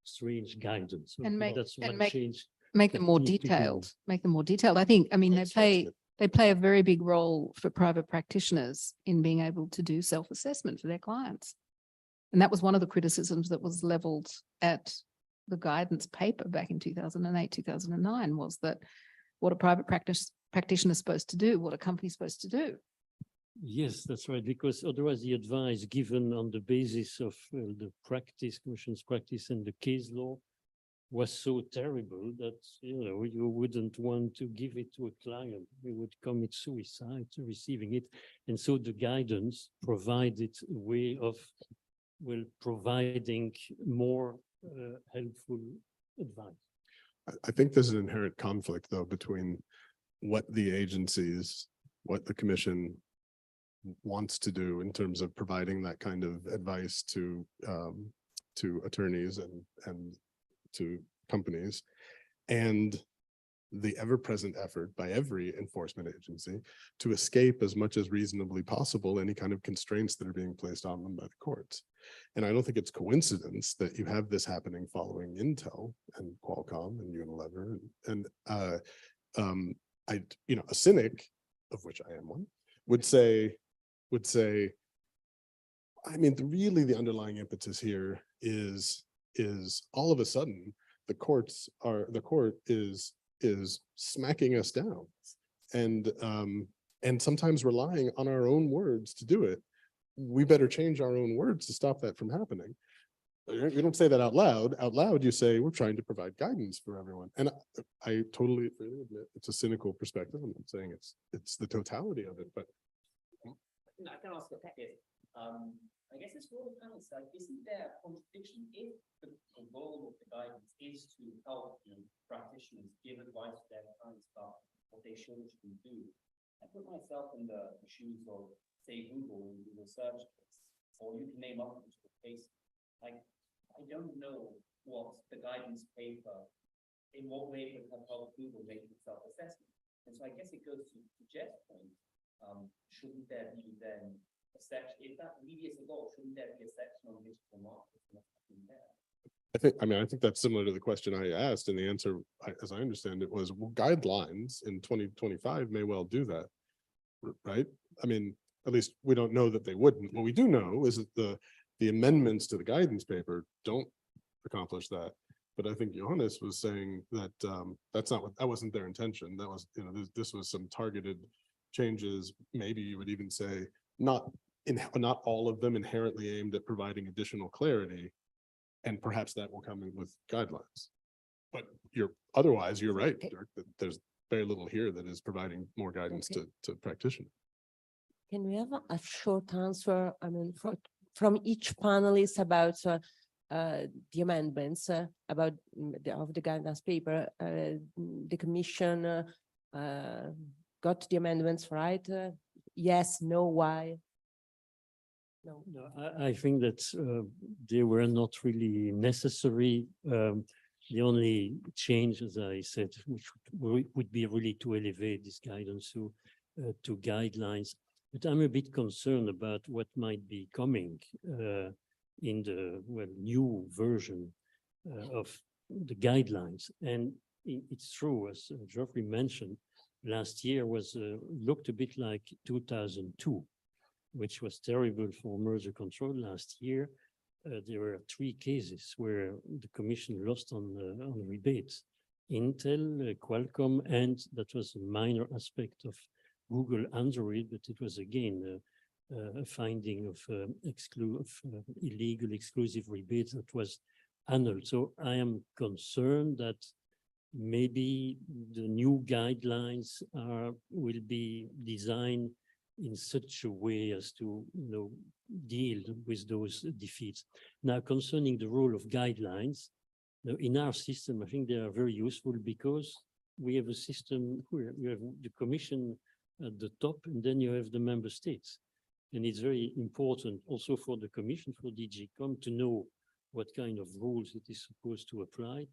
Speaker 4: strange guidance. So
Speaker 5: And make-
Speaker 4: that's
Speaker 5: and
Speaker 4: one
Speaker 5: make-
Speaker 4: change.
Speaker 5: Make them more
Speaker 4: Need to do.
Speaker 5: detailed, make them more detailed. I think, I mean, they play a very big role for private practitioners in being able to do self-assessment for their clients. And that was one of the criticisms that was leveled at the guidance paper back in 2008, 2009, was that what a private practitioner is supposed to do, what a company is supposed to do.
Speaker 4: Yes, that's right, because otherwise the advice given on the basis of the commission's practice and the case law was so terrible that, you wouldn't want to give it to a client. You would commit suicide receiving it. And so the guidance provided a way of, providing more helpful advice.
Speaker 7: I think there's an inherent conflict though between what the commission wants to do in terms of providing that kind of advice to attorneys and to companies, and the ever-present effort by every enforcement agency to escape as much as reasonably possible any kind of constraints that are being placed on them by the courts. And I don't think it's coincidence that you have this happening following Intel and Qualcomm and Unilever and a cynic, of which I am one, would say, I mean, really the underlying impetus here is all of a sudden the court is smacking us down and sometimes relying on our own words to do it. We better change our own words to stop that from happening. You don't say that out loud. Out loud, you say, we're trying to provide guidance for everyone. And I totally admit it's a cynical perspective. I'm not saying it's the totality of it, but.
Speaker 2: I can ask a bit. I guess it's for the panel side. Isn't there a contradiction if the goal of the guidance is to help practitioners give advice to their clients about what they should and shouldn't do? I put myself in the shoes of, say, Google and Google search case, or you can name up a case. Like, I don't know what the guidance paper, in what way it would have helped Google make the self-assessment. And so I guess it goes to Jeff's point, shouldn't there be then a section, if that really is the goal, shouldn't there be a section on digital marketing that's happening there?
Speaker 7: I think that's similar to the question I asked, and the answer, as I understand it, was well, guidelines in 2025 may well do that, right? I mean, at least we don't know that they wouldn't. What we do know is that the amendments to the guidance paper don't accomplish that. But I think Johannes was saying that that wasn't their intention. That was, this was some targeted changes. Maybe you would even say not all of them inherently aimed at providing additional clarity. And perhaps that will come in with guidelines. But you're right, Dirk, that there's very little here that is providing more guidance to practitioners.
Speaker 3: Can we have a short answer, I mean, from each panelist about the amendments of the guidance paper? The commission got the amendments right? Yes, no, why? No.
Speaker 4: No, I think that they were not really necessary. The only change, as I said, which would be really to elevate this guidance to guidelines. But I'm a bit concerned about what might be coming in the new version of the guidelines. And it's true, as Geoffrey mentioned, last year looked a bit like 2002. Which was terrible for merger control last year. There were 3 cases where the commission lost on rebates. Intel, Qualcomm, and that was a minor aspect of Google Android, but it was again a finding of illegal exclusive rebates that was annulled. So I am concerned that maybe the new guidelines will be designed in such a way as to deal with those defeats. Now, concerning the role of guidelines, in our system, I think they are very useful because we have a system where you have the commission at the top, and then you have the member states. And it's very important also for the commission, for DGCOM, to know what kind of rules it is supposed to apply,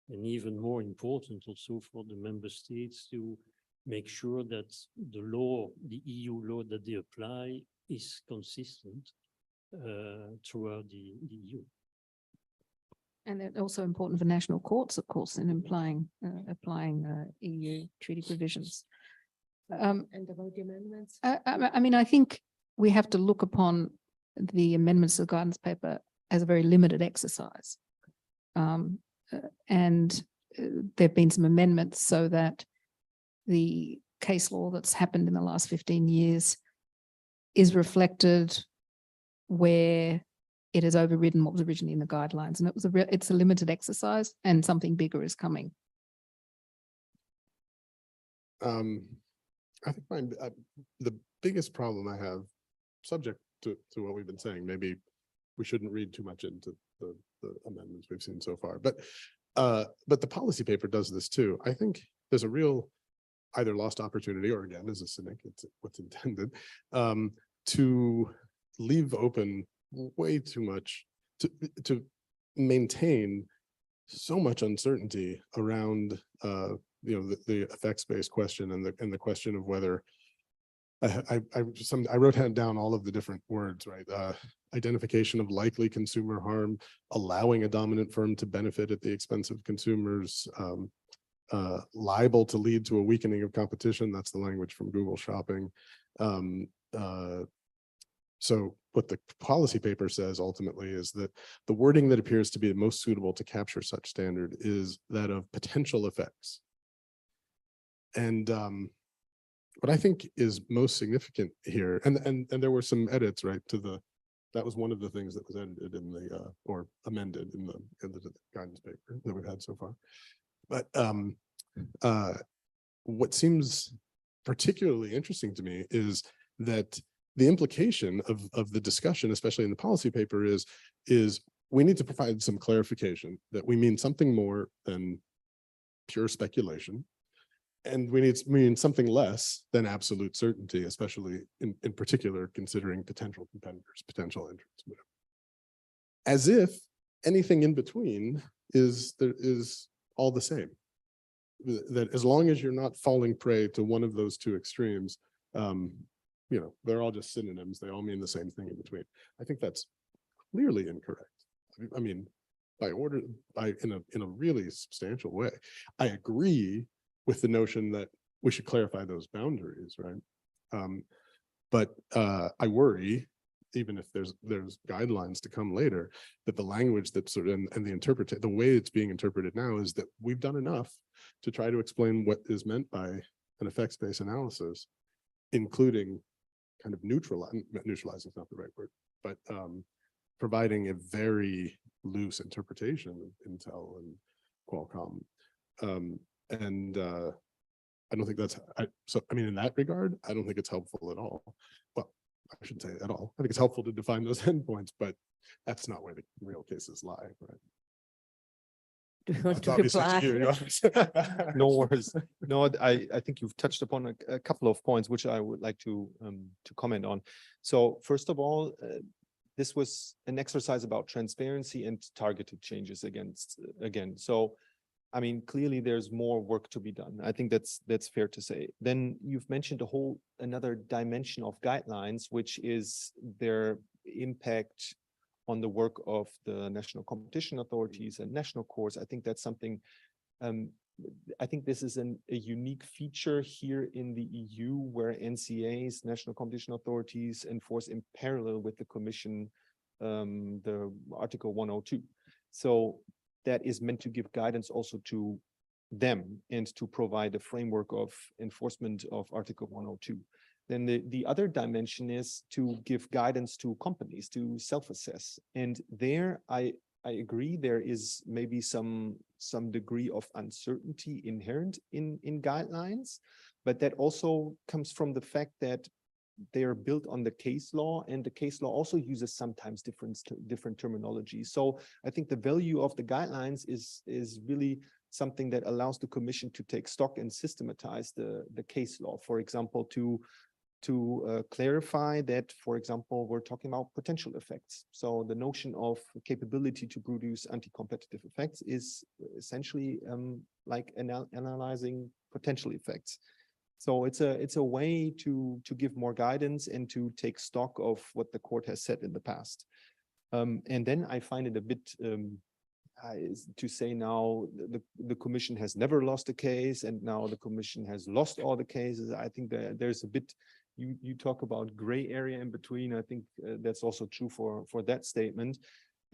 Speaker 4: and even more important also for the member states to make sure that the law, the EU law that they apply is consistent throughout the EU.
Speaker 5: And it's also important for national courts, of course, in applying EU treaty provisions.
Speaker 3: And about the amendments?
Speaker 5: I mean, I think we have to look upon the amendments to the guidance paper as a very limited exercise. And there have been some amendments so that the case law that's happened in the last 15 years is reflected where it has overridden what was originally in the guidelines. And it's a limited exercise, and something bigger is coming.
Speaker 7: I think the biggest problem I have, subject to what we've been saying, maybe we shouldn't read too much into the amendments we've seen so far, but the policy paper does this too. I think there's a real either lost opportunity, or again, as a cynic, it's what's intended, to leave open way too much, to maintain so much uncertainty around the effects-based question and the question of whether I wrote down all of the different words, right? Identification of likely consumer harm, allowing a dominant firm to benefit at the expense of consumers, liable to lead to a weakening of competition. That's the language from Google Shopping. So what the policy paper says ultimately is that the wording that appears to be the most suitable to capture such standard is that of potential effects. And what I think is most significant here, and there were some edits, right, that was one of the things that was edited in the or amended in the guidance paper that we've had so far. But what seems particularly interesting to me is that the implication of the discussion, especially in the policy paper, is we need to provide some clarification that we mean something more than pure speculation. And we mean something less than absolute certainty, especially in particular, considering potential competitors, potential entrants, whatever. As if anything in between is all the same. that as long as you're not falling prey to one of those two extremes, they're all just synonyms. They all mean the same thing in between. I think that's clearly incorrect. I mean, in a really substantial way. I agree with the notion that we should clarify those boundaries, right? But I worry, even if there's guidelines to come later, that the language that's sort of and the way it's being interpreted now is that we've done enough to try to explain what is meant by an effects-based analysis, including kind of neutralizing is not the right word, but providing a very loose interpretation of Intel and Qualcomm. I don't think that's, in that regard, I don't think it's helpful at all. Well, I shouldn't say at all. I think it's helpful to define those endpoints, but that's not where the real cases lie, right?
Speaker 3: Do you want to
Speaker 7: Obviously
Speaker 3: reply?
Speaker 6: No worries. No, I think you've touched upon a couple of points which I would like to comment on. So first of all, this was an exercise about transparency and targeted changes again. So, I mean, clearly there's more work to be done. I think that's fair to say. Then you've mentioned another dimension of guidelines, which is their impact on the work of the national competition authorities and national courts. I think that's something, I think this is a unique feature here in the EU, where NCAs, national competition authorities, enforce in parallel with the Commission, the Article 102. So that is meant to give guidance also to them and to provide a framework of enforcement of Article 102. Then the other dimension is to give guidance to companies to self-assess. And there I agree there is maybe some degree of uncertainty inherent in guidelines, but that also comes from the fact that they are built on the case law, and the case law also uses sometimes different terminology. So I think the value of the guidelines is really something that allows the Commission to take stock and systematize the case law. For example, to clarify that, for example, we're talking about potential effects. So the notion of capability to produce anti-competitive effects is essentially like analyzing potential effects. So it's a way to give more guidance and to take stock of what the court has said in the past. And then I find it a bit to say now the Commission has never lost a case and now the Commission has lost all the cases. I think that there's a bit, you talk about gray area in between. I think that's also true for that statement.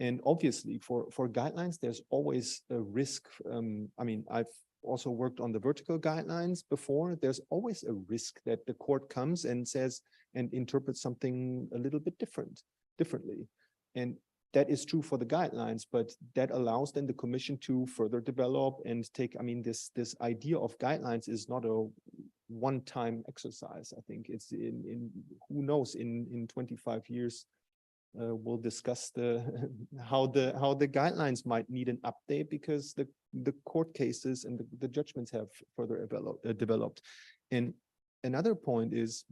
Speaker 6: And obviously for guidelines, there's always a risk. I mean, I've also worked on the vertical guidelines before. There's always a risk that the court comes and says and interprets something a little bit differently. And that is true for the guidelines, but that allows then the Commission to further develop and take, I mean, this idea of guidelines is not a one-time exercise. I think it's in who knows, in 25 years, we'll discuss how the guidelines might need an update because the court cases and the judgments have further developed. And another point is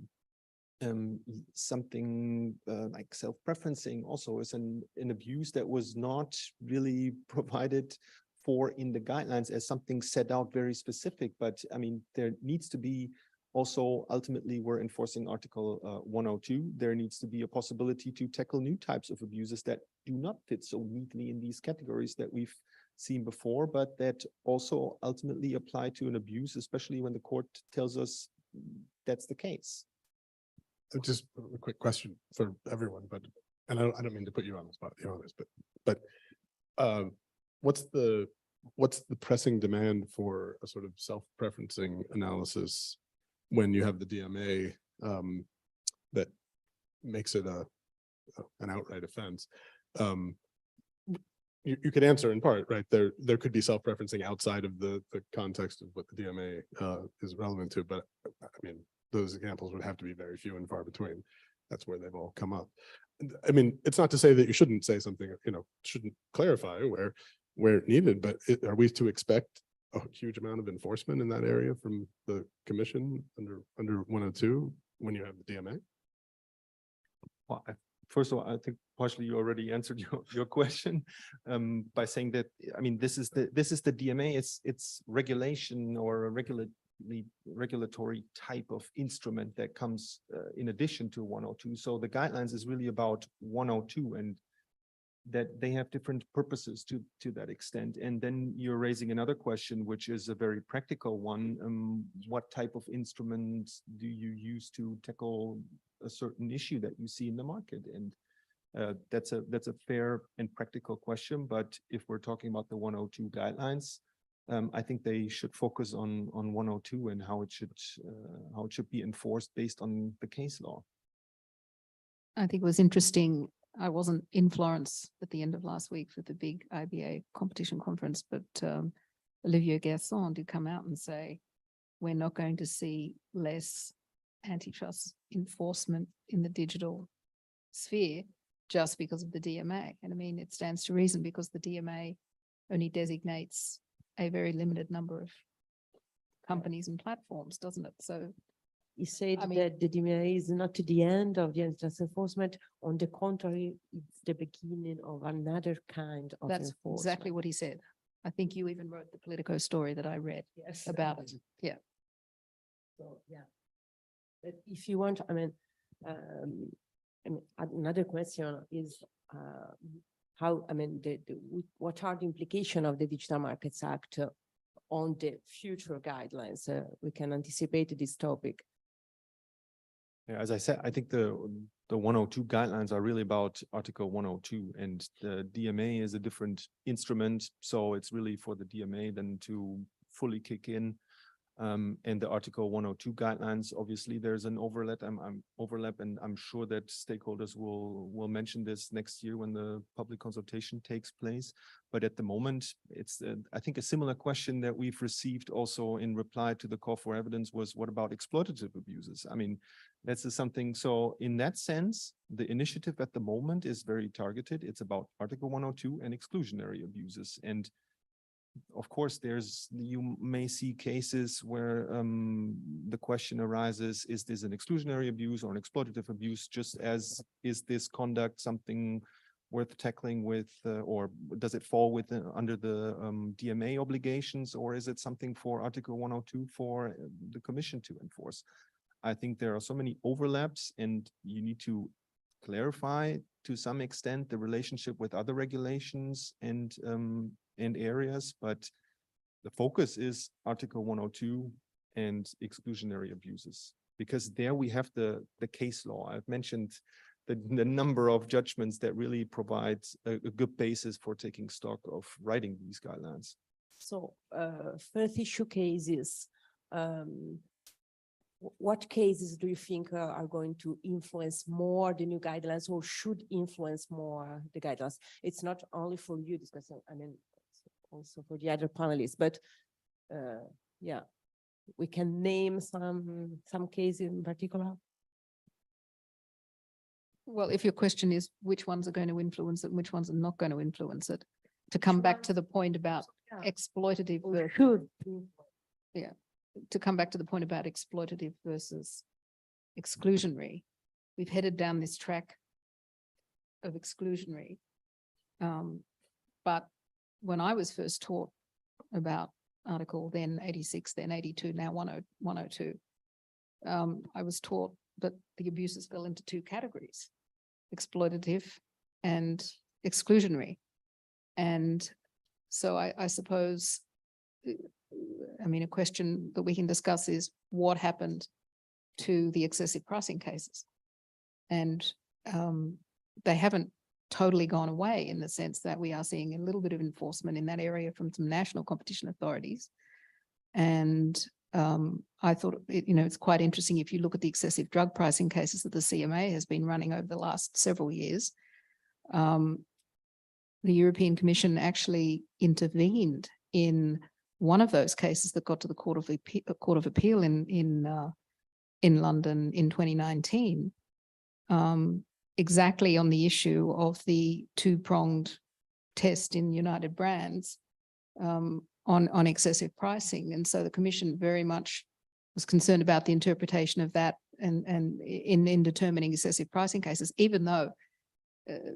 Speaker 6: something like self-preferencing also is an abuse that was not really provided for in the guidelines as something set out very specific. But I mean, there needs to be also, ultimately, we're enforcing Article 102. There needs to be a possibility to tackle new types of abuses that do not fit so neatly in these categories that we've seen before, but that also ultimately apply to an abuse, especially when the court tells us that's the case.
Speaker 7: Just a quick question for everyone, and I don't mean to put you on the spot, you know this, but what's the pressing demand for a sort of self-preferencing analysis when you have the DMA that makes it an outright offense? You could answer in part, right? There could be self-preferencing outside of the context of what the DMA is relevant to, but I mean, those examples would have to be very few and far between. That's where they've all come up. I mean, it's not to say that you shouldn't say something, shouldn't clarify where needed, but are we to expect a huge amount of enforcement in that area from the Commission under 102 when you have the DMA?
Speaker 6: Well, first of all, I think partially you already answered your question by saying that, I mean, this is the DMA, it's regulation or a regulatory type of instrument that comes in addition to 102. So the guidelines is really about 102, and that they have different purposes to that extent. And then you're raising another question, which is a very practical one. What type of instruments do you use to tackle a certain issue that you see in the market? And that's a fair and practical question. But if we're talking about the 102 guidelines, I think they should focus on 102 and how it should be enforced based on the case law.
Speaker 5: I think it was interesting. I wasn't in Florence at the end of last week for the big IBA competition conference, but Olivier Garçon did come out and say, we're not going to see less antitrust enforcement in the digital sphere just because of the DMA. And I mean, it stands to reason because the DMA only designates a very limited number of companies and platforms, doesn't it? So
Speaker 3: He said
Speaker 5: I mean-
Speaker 3: that the DMA is not the end of the antitrust enforcement. On the contrary, it's the beginning of another kind of
Speaker 5: that's
Speaker 3: enforcement.
Speaker 5: exactly what he said. I think you even wrote the Politico story that I read
Speaker 3: Yes.
Speaker 5: about it. Yeah.
Speaker 3: So, yeah. But if you want, I mean, another question is how, I mean, what are the implications of the Digital Markets Act on the future guidelines? We can anticipate this topic.
Speaker 6: Yeah, as I said, I think the 102 guidelines are really about Article 102, and the DMA is a different instrument. So it's really for the DMA then to fully kick in. And the Article 102 guidelines, obviously there's an overlap. And I'm sure that stakeholders will mention this next year when the public consultation takes place. But at the moment, it's I think a similar question that we've received also in reply to the call for evidence was, what about exploitative abuses? I mean, that's something. So in that sense, the initiative at the moment is very targeted. It's about Article 102 and exclusionary abuses. And of course, you may see cases where the question arises, is this an exclusionary abuse or an exploitative abuse, just as is this conduct something worth tackling with, or does it fall within under the DMA obligations, or is it something for Article 102 for the Commission to enforce? I think there are so many overlaps, and you need to clarify to some extent the relationship with other regulations and areas, but the focus is Article 102 and exclusionary abuses, because there we have the case law. I've mentioned the number of judgments that really provides a good basis for taking stock of writing these guidelines.
Speaker 3: So first issue cases, what cases do you think are going to influence more the new guidelines, or should influence more the guidelines? It's not only for you discussing, I mean, also for the other panelists, but yeah, we can name some cases in particular.
Speaker 5: Well, if your question is which ones are going to influence it and which ones are not going to influence it, to come back to the point about exploitative versus, to come back to the point about exploitative versus exclusionary, we've headed down this track of exclusionary. But when I was first taught about Article then 86, then 82, now 102, I was taught that the abuses fell into two categories: exploitative and exclusionary. And so I suppose, I mean, a question that we can discuss is what happened to the excessive pricing cases. And they haven't totally gone away, in the sense that we are seeing a little bit of enforcement in that area from some national competition authorities. And I thought, it's quite interesting if you look at the excessive drug pricing cases that the CMA has been running over the last several years. The European Commission actually intervened in one of those cases that got to the Court of Appeal in London in 2019, exactly on the issue of the two-pronged test in United Brands on excessive pricing. And so the Commission very much was concerned about the interpretation of that and in determining excessive pricing cases, even though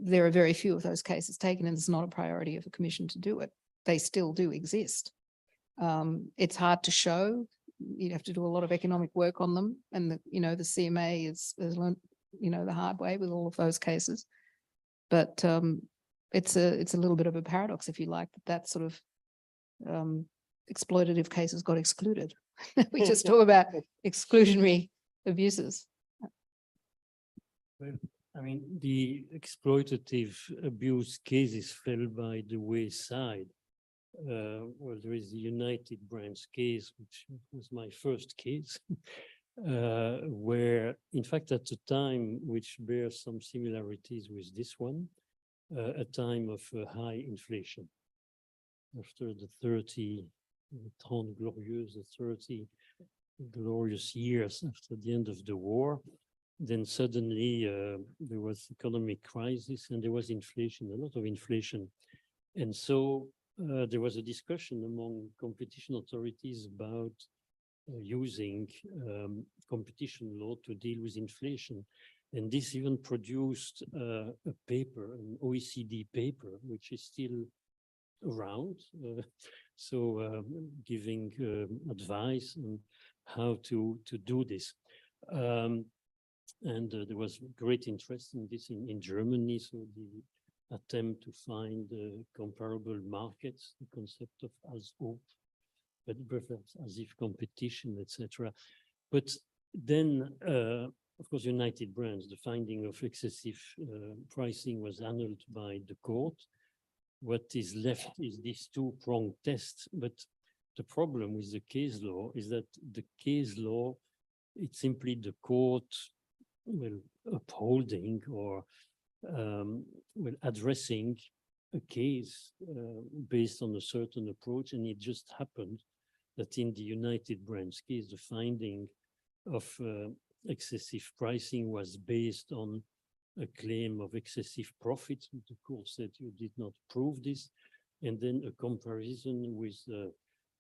Speaker 5: there are very few of those cases taken, and it's not a priority of the commission to do it. They still do exist. It's hard to show. You'd have to do a lot of economic work on them, and the CMA has learned the hard way with all of those cases. But it's a little bit of a paradox, if you like, that sort of exploitative cases got excluded. We just talk about exclusionary abuses.
Speaker 4: Well, I mean, the exploitative abuse cases fell by the wayside. Well, there is the United Brands case, which was my first case, where, in fact, at the time, which bears some similarities with this one, a time of high inflation. After the 30 glorious years after the end of the war, then suddenly there was economic crisis and there was inflation, a lot of inflation. And so there was a discussion among competition authorities about using competition law to deal with inflation. And this even produced a paper, an OECD paper, which is still around. Giving advice on how to do this. There was great interest in this in Germany. So the attempt to find comparable markets, the concept of as ob, but perhaps as if competition, etc. But then, of course, United Brands, the finding of excessive pricing was annulled by the court. What is left is this two-pronged test. But the problem with the case law is that the case law, it's simply the court upholding or addressing a case based on a certain approach. And it just happened that in the United Brands case, the finding of excessive pricing was based on a claim of excessive profit. The court said you did not prove this. And then a comparison with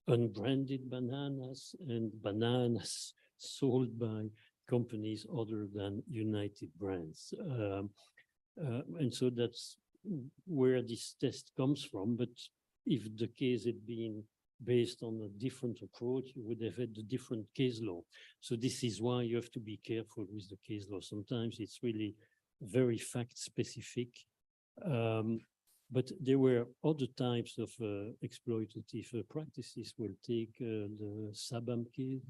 Speaker 4: unbranded bananas and bananas sold by companies other than United Brands. And so that's where this test comes from. But if the case had been based on a different approach, you would have had a different case law. So this is why you have to be careful with the case law. Sometimes it's really very fact specific. But there were other types of exploitative practices. We'll take the Sabam case,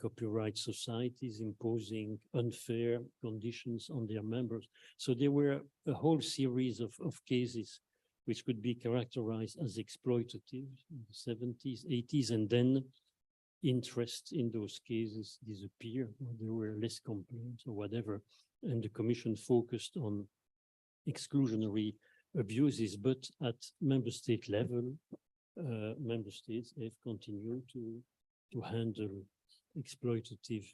Speaker 4: copyright societies imposing unfair conditions on their members. So there were a whole series of cases which could be characterized as exploitative in the 70s, 80s, and then interest in those cases disappear. There were less complaints or whatever. And the commission focused on exclusionary abuses, but at member state level, member states have continued to handle exploitative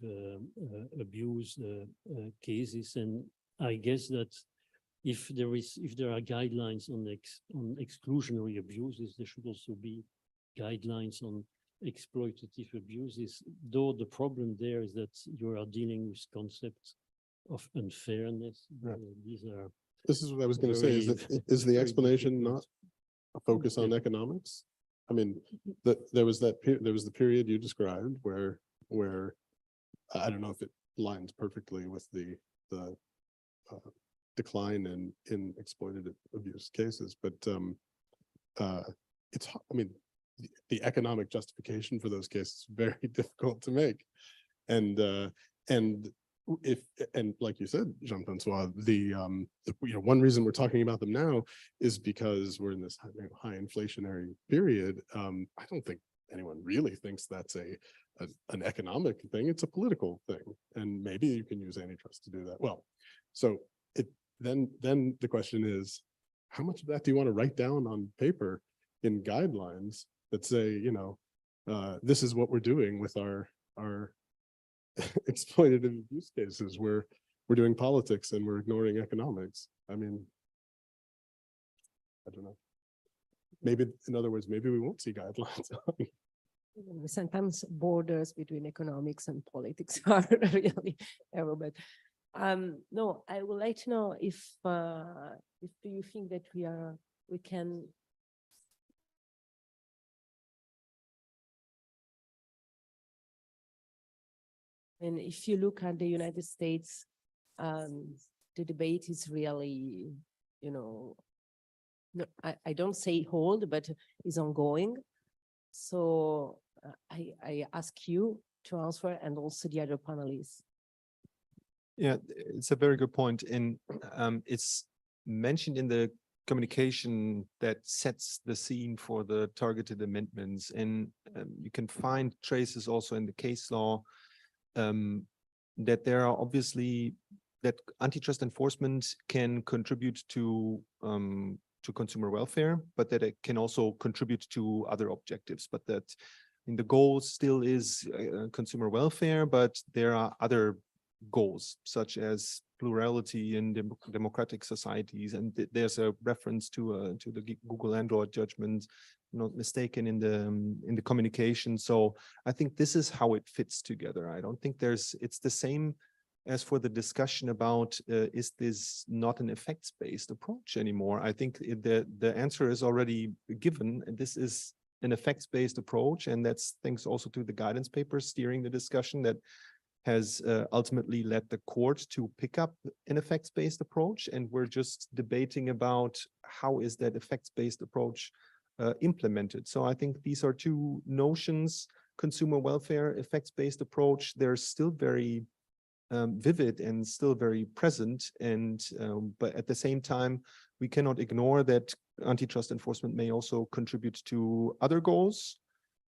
Speaker 4: abuse cases. And I guess that if there are guidelines on exclusionary abuses, there should also be guidelines on exploitative abuses, though the problem there is that you are dealing with concepts of unfairness.
Speaker 7: Right.
Speaker 4: This
Speaker 7: is what I was going to say. Is the explanation not a focus on economics? I mean, there was the period you described where I don't know if it lines perfectly with the decline in exploitative abuse cases, but it's, I mean, the economic justification for those cases is very difficult to make, and like you said, Jean-Francois, one reason we're talking about them now is because we're in this high inflationary period. I don't think anyone really thinks that's an economic thing. It's a political thing, and maybe you can use antitrust to do that. Well, so then the question is, how much of that do you want to write down on paper in guidelines that say, this is what we're doing with our exploitative abuse cases, where we're doing politics and we're ignoring economics? I mean, I don't know. Maybe, in other words, maybe we won't see guidelines.
Speaker 3: Sometimes borders between economics and politics are really narrow, but No, I would like to know if do you think that we can. And if you look at the United States, the debate is really, no, I don't say hold, but is ongoing. So I ask you to answer and also the other panelists.
Speaker 6: Yeah, it's a very good point. And it's mentioned in the communication that sets the scene for the targeted amendments. And you can find traces also in the case law that there are obviously that antitrust enforcement can contribute to consumer welfare, but that it can also contribute to other objectives. But that the goal still is consumer welfare, but there are other goals such as plurality in democratic societies. And there's a reference to the Google Android judgment, not mistaken, in the communication. So I think this is how it fits together. I don't think it's the same as for the discussion about is this not an effects-based approach anymore? I think the answer is already given. This is an effects-based approach, and that's thanks also to the guidance paper steering the discussion that has ultimately led the court to pick up an effects-based approach. And we're just debating about how is that effects-based approach implemented. So I think these are two notions: consumer welfare, effects-based approach. They're still very vivid and still very present. And but at the same time, we cannot ignore that antitrust enforcement may also contribute to other goals.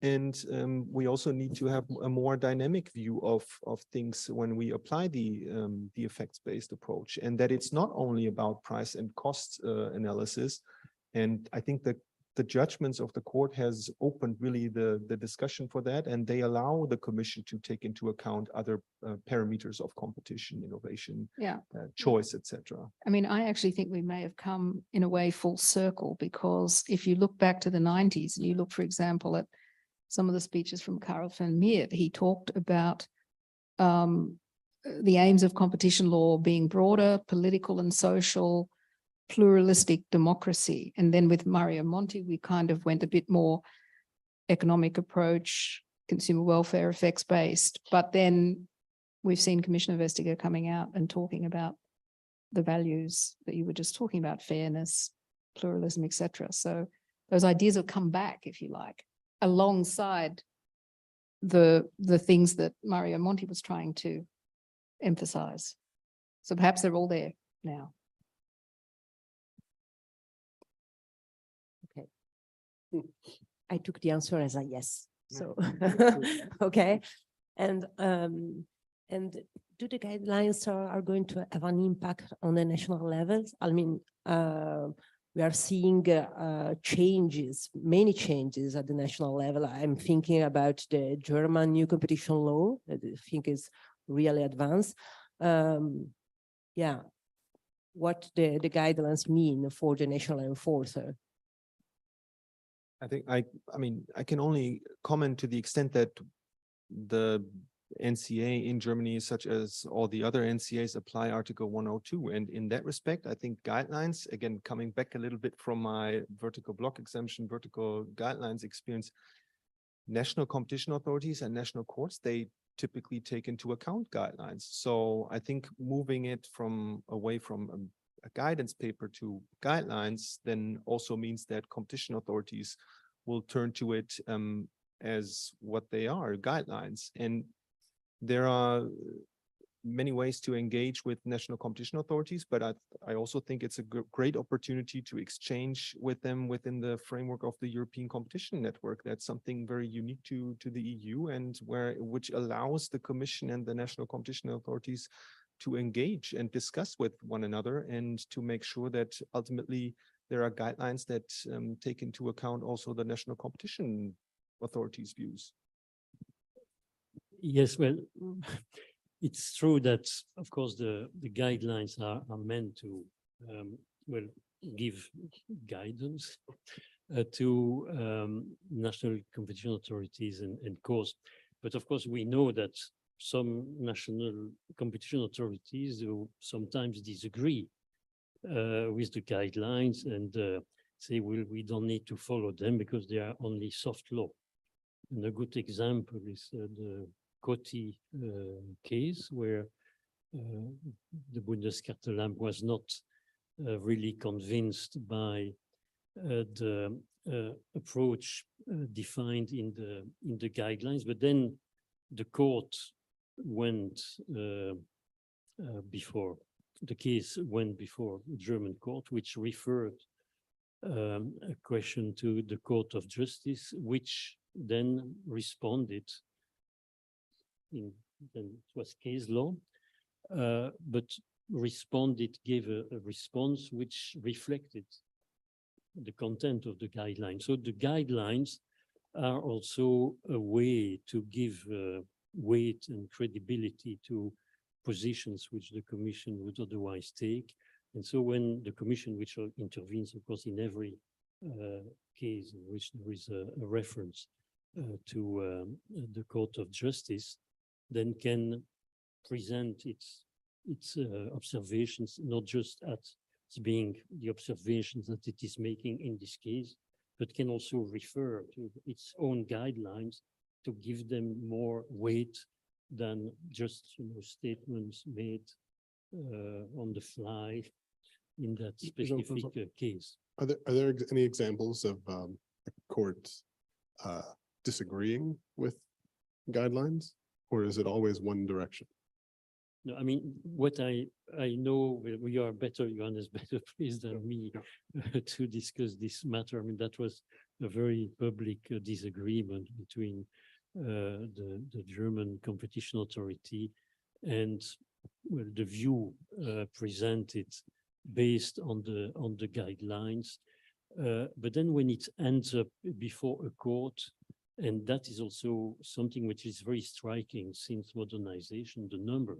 Speaker 6: And we also need to have a more dynamic view of things when we apply the effects-based approach, and that it's not only about price and cost analysis. And I think that the judgments of the court has opened really the discussion for that, and they allow the Commission to take into account other parameters of competition, innovation, choice, etc.
Speaker 5: I mean, I actually think we may have come in a way full circle, because if you look back to the 90s and you look, for example, at some of the speeches from Karel van Meer, he talked about the aims of competition law being broader, political and social, pluralistic democracy. And then with Mario Monti, we kind of went a bit more economic approach, consumer welfare, effects-based. But then we've seen Commissioner Vestager coming out and talking about the values that you were just talking about, fairness, pluralism, etc. So those ideas have come back, if you like, alongside the things that Mario Monti was trying to emphasize. So perhaps they're all there now.
Speaker 3: I took the answer as a yes. So, okay. And do the guidelines are going to have an impact on the national levels? I mean, we are seeing changes, many changes at the national level. I'm thinking about the German new competition law that I think is really advanced. Yeah, what the guidelines mean for the national enforcer.
Speaker 6: I think I mean, I can only comment to the extent that the NCA in Germany, such as all the other NCAs, apply Article 102. And in that respect, I think guidelines, again, coming back a little bit from my vertical block exemption, vertical guidelines experience, national competition authorities and national courts, they typically take into account guidelines. So I think moving it away from a guidance paper to guidelines then also means that competition authorities will turn to it as what they are, guidelines. And there are many ways to engage with national competition authorities, but I also think it's a great opportunity to exchange with them within the framework of the European Competition Network. That's something very unique to the EU, and which allows the Commission and the national competition authorities to engage and discuss with one another, and to make sure that ultimately there are guidelines that take into account also the national competition authorities' views.
Speaker 4: Yes, well, it's true that, of course, the guidelines are meant to, well, give guidance to national competition authorities and courts. But of course, we know that some national competition authorities who sometimes disagree with the guidelines and say, well, we don't need to follow them because they are only soft law. And a good example is the Coty case where the Bundeskartellamt was not really convinced by the approach defined in the guidelines, but then the court went before the case went before the German court, which referred a question to the Court of Justice, which then responded in then it was case law, but gave a response which reflected the content of the guidelines. So the guidelines are also a way to give weight and credibility to positions which the Commission would otherwise take. And so when the Commission, which intervenes, of course, in every case in which there is a reference to the Court of Justice, then can present its observations, not just as being the observations that it is making in this case, but can also refer to its own guidelines to give them more weight than just statements made on the fly in that specific case.
Speaker 7: Are there any examples of courts disagreeing with guidelines, or is it always one direction?
Speaker 4: No, I mean, what I know, we are better, Johannes, better pleased than me to discuss this matter. I mean, that was a very public disagreement between the German competition authority and the view presented based on the guidelines. But then when it ends up before a court, and that is also something which is very striking since modernization, the number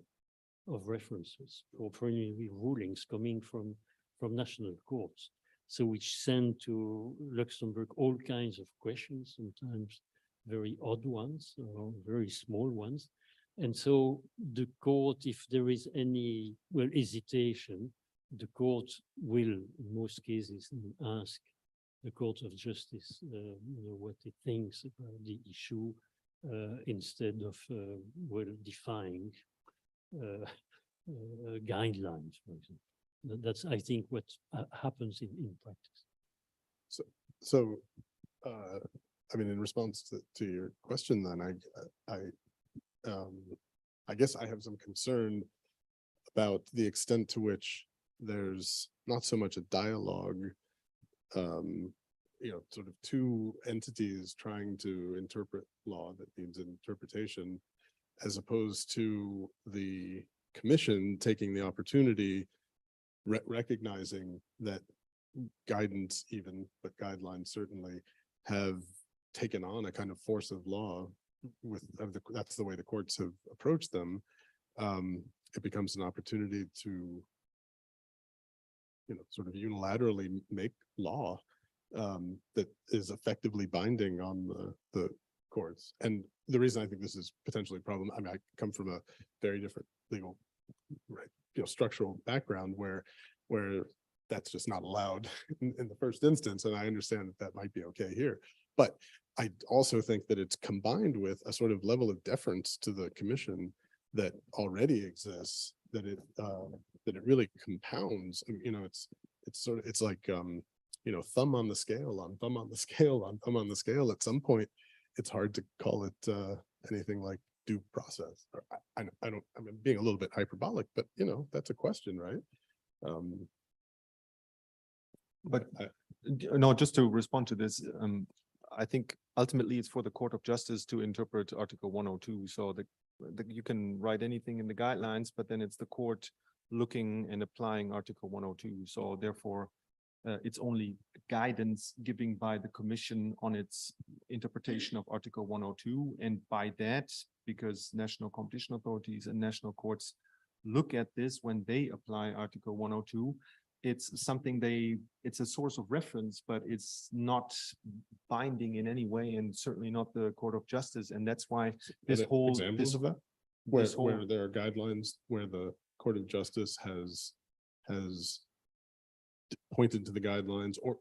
Speaker 4: of references for preliminary rulings coming from national courts. So which send to Luxembourg all kinds of questions, sometimes very odd ones or very small ones. And so the court, if there is any, hesitation, the court will, in most cases, ask the Court of Justice, what it thinks about the issue, instead of, defying guidelines, for example. That's, I think, what happens in practice.
Speaker 7: So, I mean, in response to your question, then I guess I have some concern about the extent to which there's not so much a dialogue, sort of two entities trying to interpret law that needs interpretation, as opposed to the Commission taking the opportunity, recognizing that guidance even, but guidelines certainly have taken on a kind of force of law that's the way the courts have approached them. It becomes an opportunity to, sort of unilaterally make law that is effectively binding on the courts. And the reason I think this is potentially a problem, I mean, I come from a very different legal, structural background where that's just not allowed in the first instance. And I understand that might be okay here, but I also think that it's combined with a sort of level of deference to the Commission that already exists, that it really compounds. It's like thumb on the scale on thumb on the scale on thumb on the scale. At some point, it's hard to call it anything like due process. I'm being a little bit hyperbolic, but that's a question, right?
Speaker 6: No, just to respond to this, I think ultimately it's for the Court of Justice to interpret Article 102. So you can write anything in the guidelines, but then it's the court looking and applying Article 102. So therefore, it's only guidance given by the Commission on its interpretation of Article 102. And by that, because national competition authorities and national courts look at this when they apply Article 102, it's something it's a source of reference, but it's not binding in any way, and certainly not the Court of Justice. And that's why this whole
Speaker 7: examples of that. where,
Speaker 6: this whole-
Speaker 7: where there are guidelines, where the Court of Justice has pointed to the guidelines or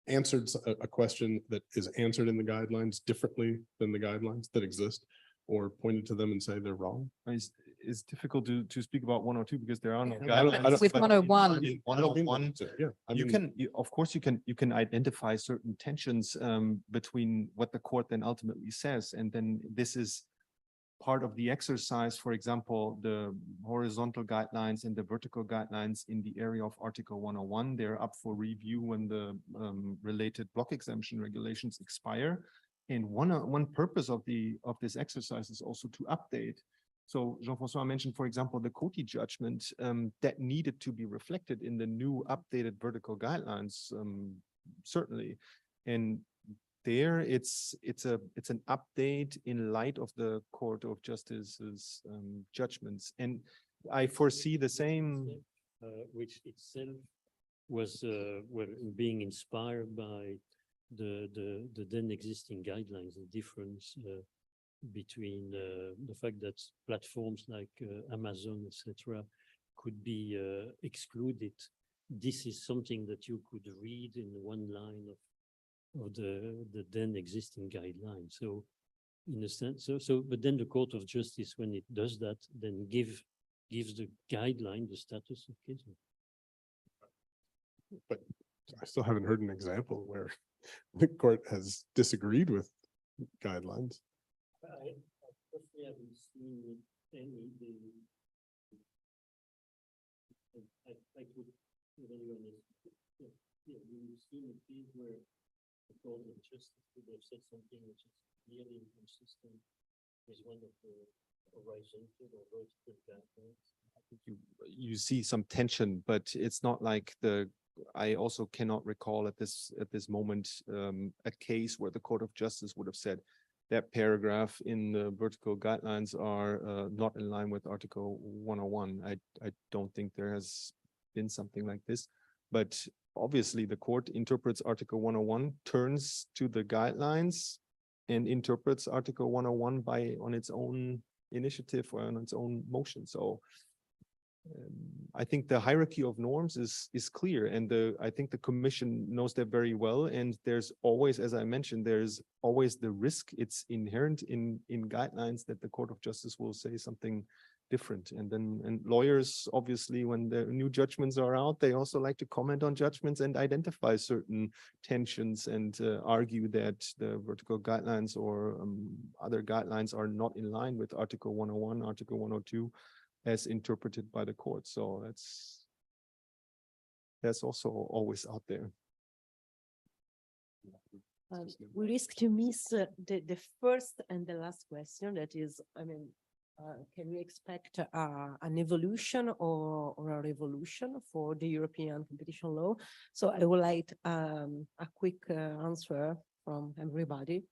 Speaker 7: answered a question that is answered in the guidelines differently than the guidelines that exist, or pointed to them and say they're wrong?
Speaker 6: It's difficult to speak about 102 because there are no
Speaker 7: I don't-
Speaker 6: guidelines.
Speaker 5: With
Speaker 6: but
Speaker 5: 101,
Speaker 6: in
Speaker 7: I don't mean
Speaker 6: 101,
Speaker 7: that, yeah. I
Speaker 6: you
Speaker 7: mean,
Speaker 6: can, of course, you can identify certain tensions between what the court then ultimately says, and then this is part of the exercise. For example, the horizontal guidelines and the vertical guidelines in the area of Article 101, they're up for review when the related block exemption regulations expire. And one purpose of this exercise is also to update. So Jean-François mentioned, for example, the Coty judgment that needed to be reflected in the new updated vertical guidelines, certainly. And there it's an update in light of the Court of Justice's judgments. And I foresee the same.
Speaker 4: Which itself was being inspired by the then existing guidelines, the difference between the fact that platforms like Amazon, etc., could be excluded. This is something that you could read in one line of the then existing guidelines. So in a sense, but then the Court of Justice, when it does that, then gives the guideline the status of case law.
Speaker 7: but I still haven't heard an example where the court has disagreed with guidelines.
Speaker 4: I personally haven't seen any. I could evaluate this. Yeah, we've seen a case where the Court of Justice would have said something which is clearly inconsistent with one of the horizontal or vertical guidelines.
Speaker 6: You see some tension, but it's not like I also cannot recall at this moment a case where the Court of Justice would have said that paragraph in the vertical guidelines are not in line with Article 101. I don't think there has been something like this, but obviously the court interprets Article 101, turns to the guidelines and interprets Article 101 on its own initiative or on its own motion. So I think the hierarchy of norms is clear, and I think the Commission knows that very well. And there's always, as I mentioned, there's always the risk. It's inherent in guidelines that the Court of Justice will say something different. And lawyers, obviously, when the new judgments are out, they also like to comment on judgments and identify certain tensions and argue that the vertical guidelines or other guidelines are not in line with Article 101, Article 102. As interpreted by the court. So that's also always out there.
Speaker 3: We risk to miss the first and the last question. That is, can we expect an evolution or a revolution for the European competition law? So I would like a quick answer from everybody.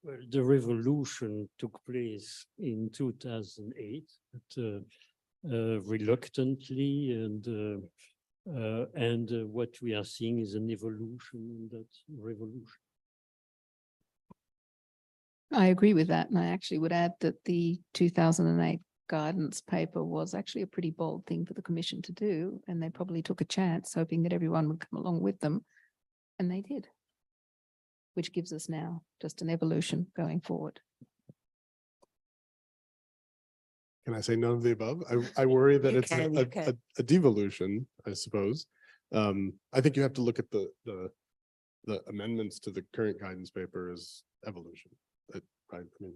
Speaker 4: Well, the revolution took place in 2008, but, reluctantly, and what we are seeing is an evolution in that revolution.
Speaker 5: I agree with that. And I actually would add that the 2008 guidance paper was actually a pretty bold thing for the Commission to do. And they probably took a chance hoping that everyone would come along with them. And they did, which gives us now just an evolution going forward.
Speaker 7: Can I say none of the above? I worry that
Speaker 3: You
Speaker 7: it's
Speaker 3: can, you can.
Speaker 7: a devolution, I suppose. I think you have to look at the amendments to the current guidance paper as evolution. Right? I mean,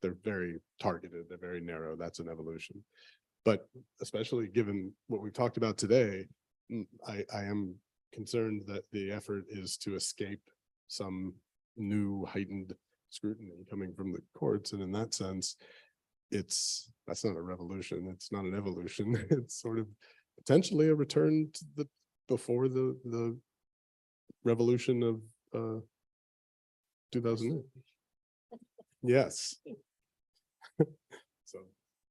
Speaker 7: they're very targeted, they're very narrow. That's an evolution. But especially given what we've talked about today, I am concerned that the effort is to escape some new heightened scrutiny coming from the courts. And in that sense, that's not a revolution. It's not an evolution. It's sort of potentially a return to before the revolution of 2008. Yes. So,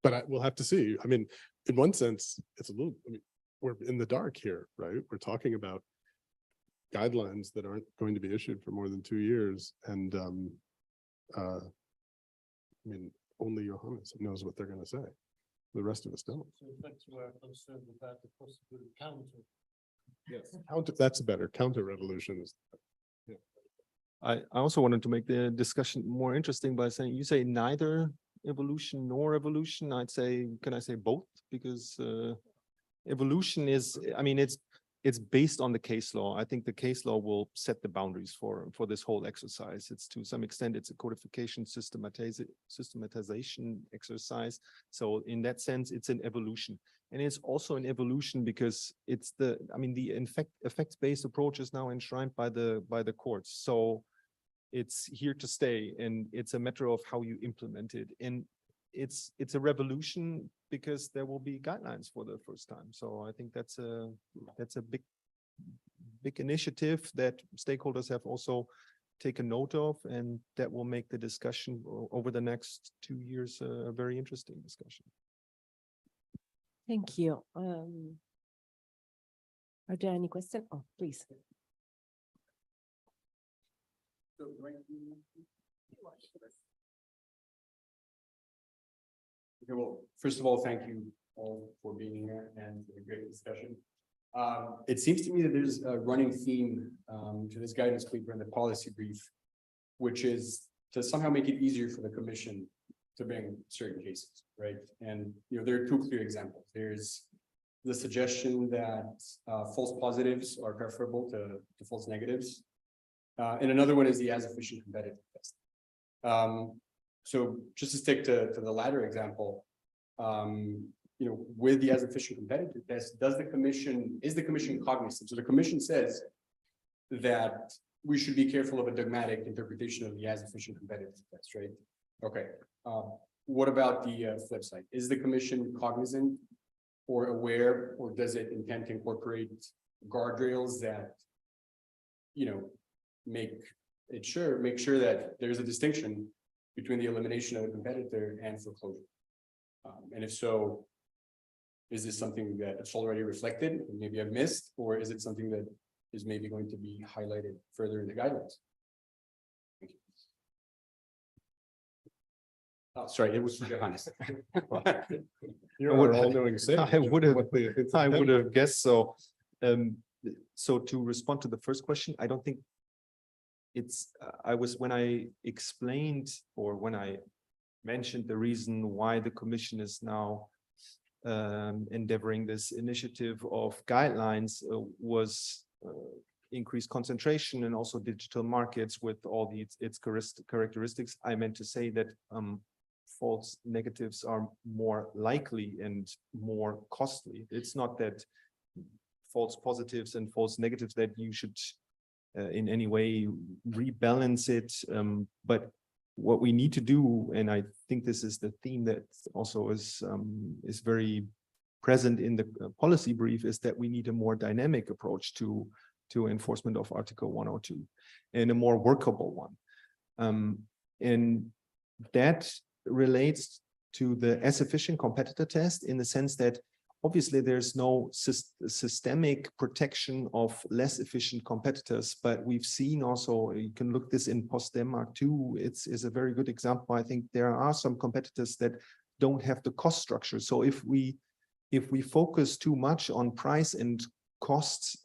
Speaker 7: but we'll have to see. I mean, in one sense, it's a little, we're in the dark here, right? We're talking about guidelines that aren't going to be issued for more than 2 years. And I mean, only Johannes knows what they're gonna say. The rest of us don't.
Speaker 4: So in fact, we are concerned about the possible counter.
Speaker 7: Yes. That's better. Counter revolutions.
Speaker 6: I also wanted to make the discussion more interesting by saying, you say neither evolution nor evolution. I'd say, can I say both? Because evolution is, I mean, it's based on the case law. I think the case law will set the boundaries for this whole exercise. It's to some extent, it's a codification systematization exercise. So in that sense, it's an evolution. And it's also an evolution because it's the effects-based approach is now enshrined by the courts. So it's here to stay, and it's a matter of how you implement it. And it's a revolution because there will be guidelines for the first time. So I think that's a big initiative that stakeholders have also taken note of, and that will make the discussion over the next 2 years a very interesting discussion.
Speaker 3: Thank you. Are there any questions? Oh, please.
Speaker 8: Okay, well, first of all, thank you all for being here and for the great discussion. It seems to me that there's a running theme to this guidance paper and the policy brief, which is to somehow make it easier for the commission to bring certain cases, right? And there are two clear examples. There's the suggestion that false positives are preferable to false negatives. And another one is the as efficient competitive test. So just to stick to the latter example, with the as efficient competitive test, is the commission cognizant? So the commission says that we should be careful of a dogmatic interpretation of the as efficient competitive test, right? Okay. What about the flip side? Is the commission cognizant or aware, or does it intend to incorporate guardrails that, make sure that there's a distinction between the elimination of a competitor and foreclosure? And if so, is this something that it's already reflected, and maybe I've missed, or is it something that is maybe going to be highlighted further in the guidelines? Thank you. Oh, sorry, it was for Johannes.
Speaker 7: You're all doing the same.
Speaker 6: I would have guessed so. So to respond to the first question, I don't think it's, when I explained, or when I mentioned the reason why the commission is now endeavoring this initiative of guidelines was increased concentration and also digital markets with all its characteristics. I meant to say that false negatives are more likely and more costly. It's not that false positives and false negatives that you should in any way rebalance it, but what we need to do, and I think this is the theme that also is very present in the policy brief, is that we need a more dynamic approach to enforcement of Article 102 and a more workable one. And that relates to the as efficient competitor test in the sense that obviously there's no systemic protection of less efficient competitors, but we've seen also, you can look this in post-Denmark too, it's a very good example. I think there are some competitors that don't have the cost structure. So if we focus too much on price and costs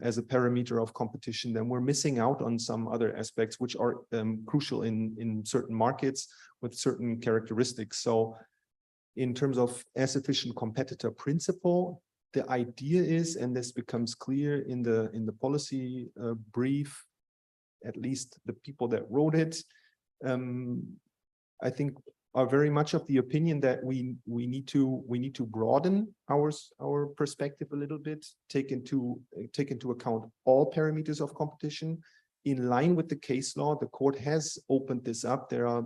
Speaker 6: as a parameter of competition, then we're missing out on some other aspects which are crucial in certain markets with certain characteristics. So in terms of as efficient competitor principle, the idea is, and this becomes clear in the policy brief, at least the people that wrote it, I think are very much of the opinion that we need to broaden our perspective a little bit, take into account all parameters of competition in line with the case law. The court has opened this up. There are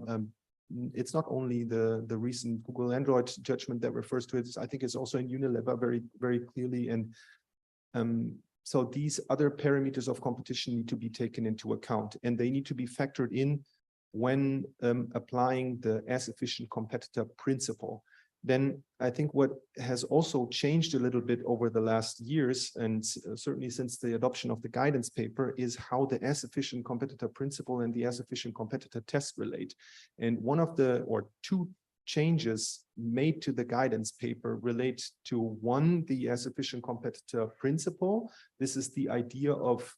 Speaker 6: it's not only the recent Google Android judgment that refers to it. I think it's also in Unilever very, very clearly. And so these other parameters of competition need to be taken into account, and they need to be factored in when applying the as efficient competitor principle. Then I think what has also changed a little bit over the last years, and certainly since the adoption of the guidance paper, is how the as efficient competitor principle and the as efficient competitor test relate. And one of the, or two changes made to the guidance paper relate to one, the as efficient competitor principle. This is the idea of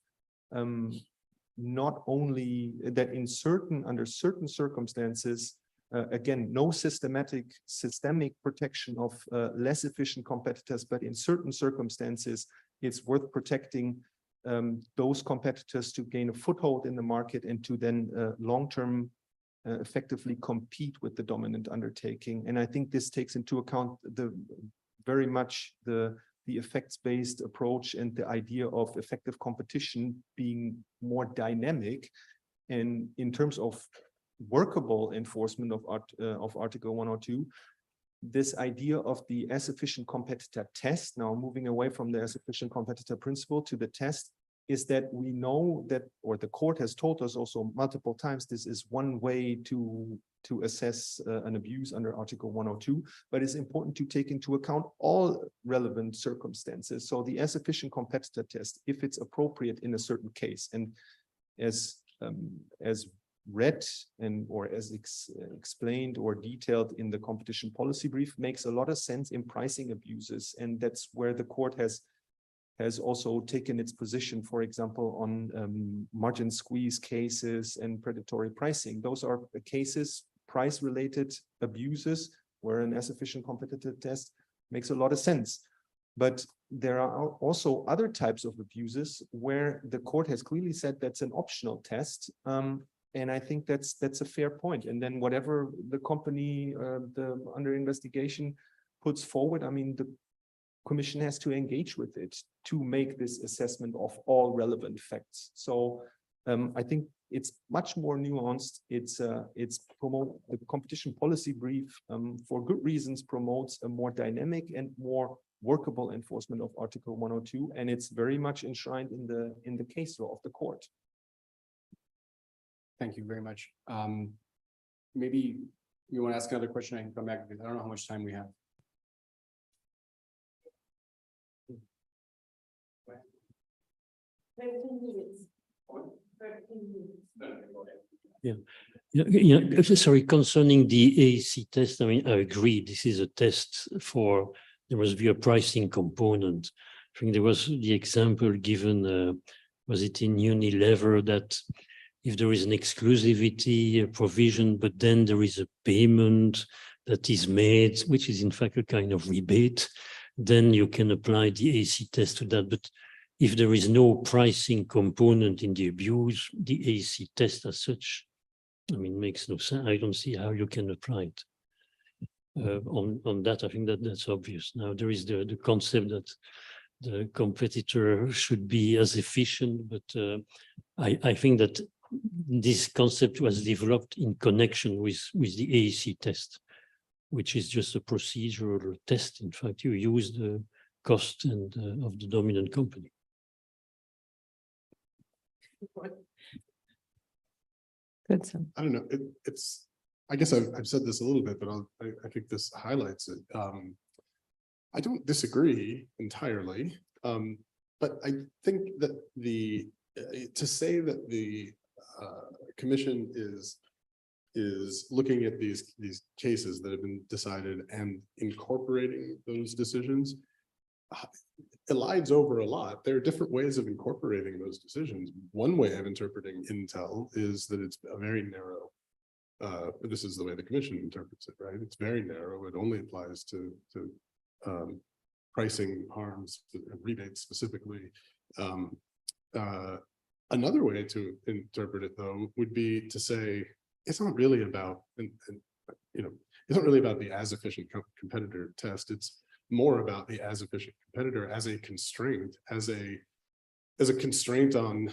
Speaker 6: not only that under certain circumstances, again, no systemic protection of less efficient competitors, but in certain circumstances, it's worth protecting those competitors to gain a foothold in the market and to then long-term effectively compete with the dominant undertaking. And I think this takes into account very much the effects-based approach and the idea of effective competition being more dynamic. And in terms of workable enforcement of Article 102, this idea of the as efficient competitor test, now moving away from the as efficient competitor principle to the test, is that we know that, or the court has told us also multiple times, this is one way to assess an abuse under Article 102, but it's important to take into account all relevant circumstances. So the as efficient competitor test, if it's appropriate in a certain case, and as read or as explained or detailed in the competition policy brief, makes a lot of sense in pricing abuses, and that's where the court has also taken its position, for example, on margin squeeze cases and predatory pricing. Those are the cases, price-related abuses, where an as efficient competitor test makes a lot of sense. But there are also other types of abuses where the court has clearly said that's an optional test. And I think that's a fair point. And then whatever the company under investigation puts forward, I mean, the Commission has to engage with it to make this assessment of all relevant facts. So I think it's much more nuanced. The competition policy brief, for good reasons, promotes a more dynamic and more workable enforcement of Article 102, and it's very much enshrined in the case law of the court.
Speaker 8: Thank you very much. Maybe you want to ask another question, I can come back, because I don't know how much time we have.
Speaker 4: Yeah. Sorry, concerning the AAC test, I mean, I agree, this is a test for, there must be a pricing component. I think there was the example given, was it in Unilever, that if there is an exclusivity provision, but then there is a payment that is made, which is in fact a kind of rebate, then you can apply the AC test to that. But if there is no pricing component in the abuse, the AC test as such, I mean, makes no sense. I don't see how you can apply it. On that, I think that's obvious. Now, there is the concept that the competitor should be as efficient, but I think that this concept was developed in connection with the AAC test, which is just a procedural test. In fact, you use the cost and of the dominant company.
Speaker 3: Good. So.
Speaker 7: I don't know. It's. I guess I've said this a little bit, but I think this highlights it. I don't disagree entirely, but I think that to say that the Commission is looking at these cases that have been decided and incorporating those decisions, elides over a lot. There are different ways of incorporating those decisions. One way of interpreting Intel is that it's a very narrow. This is the way the Commission interprets it, right? It's very narrow. It only applies to pricing harms, rebates specifically. Another way to interpret it, though, would be to say it's not really about, it's not really about the as efficient competitor test. It's more about the as efficient competitor as a constraint, as a constraint on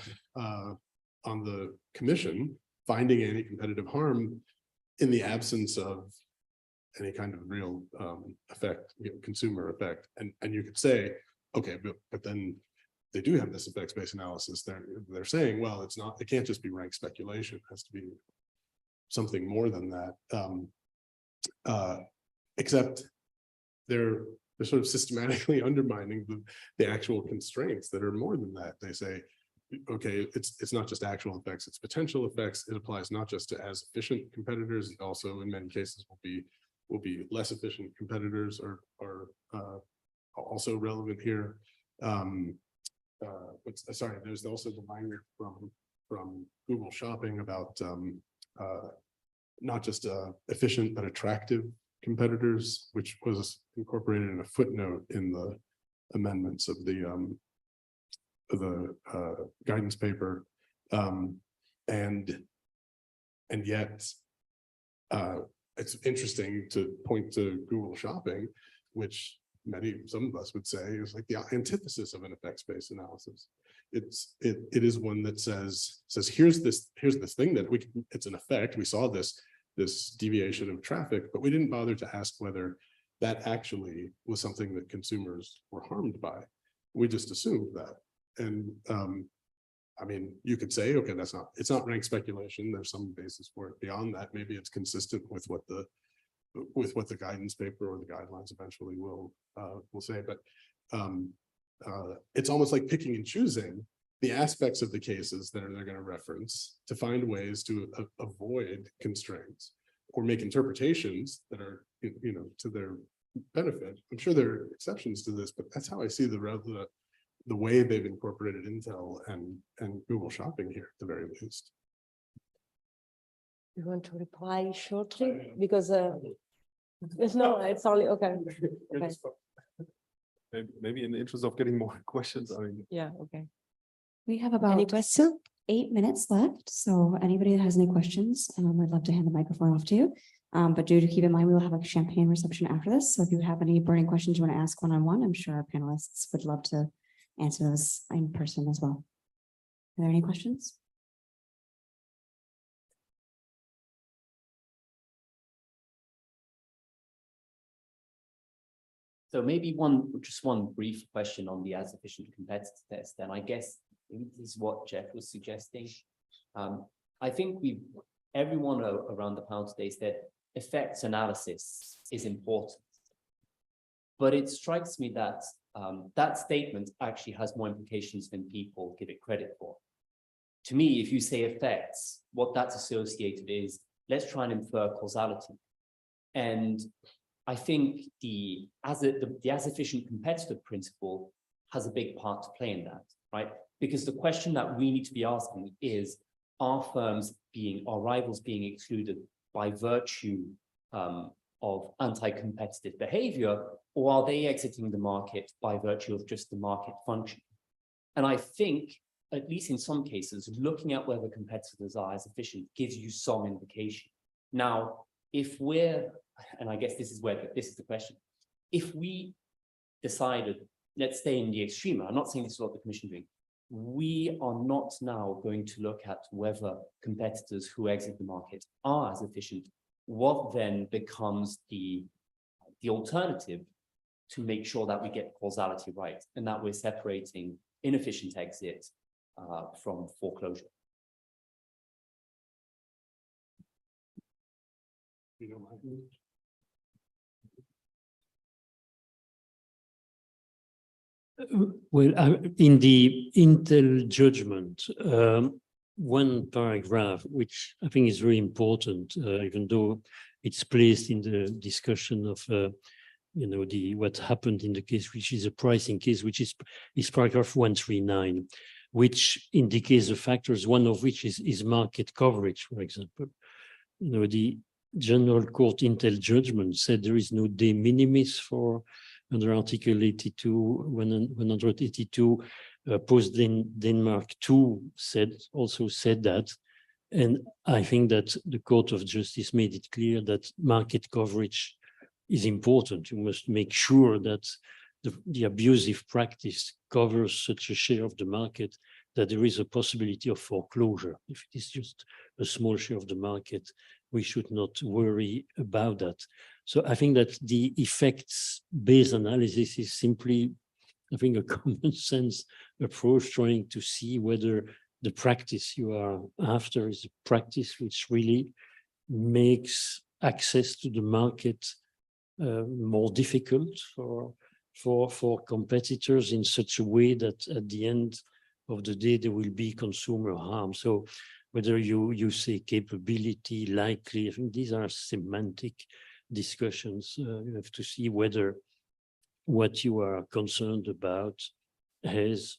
Speaker 7: the Commission finding any competitive harm in the absence of any kind of real effect, consumer effect. And you could say, okay, but then they do have this effects-based analysis. They're saying, well, it can't just be rank speculation. It has to be something more than that. Except they're sort of systematically undermining the actual constraints that are more than that. They say, okay, it's not just actual effects, it's potential effects. It applies not just to as efficient competitors, it also in many cases will be will be less efficient competitors are also relevant here. Sorry, there's also the minor from Google Shopping about not just efficient but attractive competitors, which was incorporated in a footnote in the amendments of the guidance paper. And yet it's interesting to point to Google Shopping, which some of us would say is like the antithesis of an effects-based analysis. It is one that says here's this thing that it's an effect. We saw this deviation of traffic, but we didn't bother to ask whether that actually was something that consumers were harmed by. We just assumed that. And I mean, you could say, okay, it's not rank speculation. There's some basis for it beyond that. Maybe it's consistent with what the guidance paper or the guidelines eventually will say. But it's almost like picking and choosing the aspects of the cases that they're going to reference to find ways to avoid constraints or make interpretations that are, to their benefit. I'm sure there are exceptions to this, but that's how I see the way they've incorporated Intel and Google Shopping here, at the very least.
Speaker 3: You want to reply shortly? Because no, it's only, okay. Okay.
Speaker 6: Maybe in the interest of getting more questions, I mean.
Speaker 3: Yeah, okay.
Speaker 1: We have
Speaker 3: Any
Speaker 1: about
Speaker 3: question?
Speaker 1: 8 minutes left. So anybody that has any questions, I'd love to hand the microphone off to you. But do keep in mind, we will have a champagne reception after this. So if you have any burning questions you want to ask one-on-one, I'm sure our panelists would love to answer those in person as well. Are there any questions?
Speaker 2: So maybe just one brief question on the as efficient competitor test. And I guess this is what Jeff was suggesting. I think everyone around the panel today said effects analysis is important. But it strikes me that that statement actually has more implications than people give it credit for. To me, if you say effects, what that's associated is, let's try and infer causality. And I think the as efficient competitive principle has a big part to play in that, right? Because the question that we need to be asking is, are rivals being excluded by virtue of anti-competitive behavior, or are they exiting the market by virtue of just the market function? And I think, at least in some cases, looking at whether competitors are as efficient gives you some indication. Now, if and I guess this is the question, if we decided, let's stay in the extreme, I'm not saying this is what the Commission is doing, we are not now going to look at whether competitors who exit the market are as efficient. What then becomes the alternative to make sure that we get causality right and that we're separating inefficient exit from foreclosure?
Speaker 4: Well, in the Intel judgment, one paragraph, which I think is very important, even though it's placed in the discussion of, what happened in the case, which is a pricing case, which is paragraph 139, which indicates the factors, one of which is market coverage, for example. The General Court Intel judgment said there is no de minimis for under Article 182, post Denmark 2 also said that. And I think that the Court of Justice made it clear that market coverage is important. You must make sure that the abusive practice covers such a share of the market that there is a possibility of foreclosure. If it is just a small share of the market, we should not worry about that. So I think that the effects-based analysis is simply, I think, a common sense approach, trying to see whether the practice you are after is a practice which really makes access to the market more difficult for competitors in such a way that at the end of the day there will be consumer harm. So whether you say capability, likely, I think these are semantic discussions. You have to see whether what you are concerned about has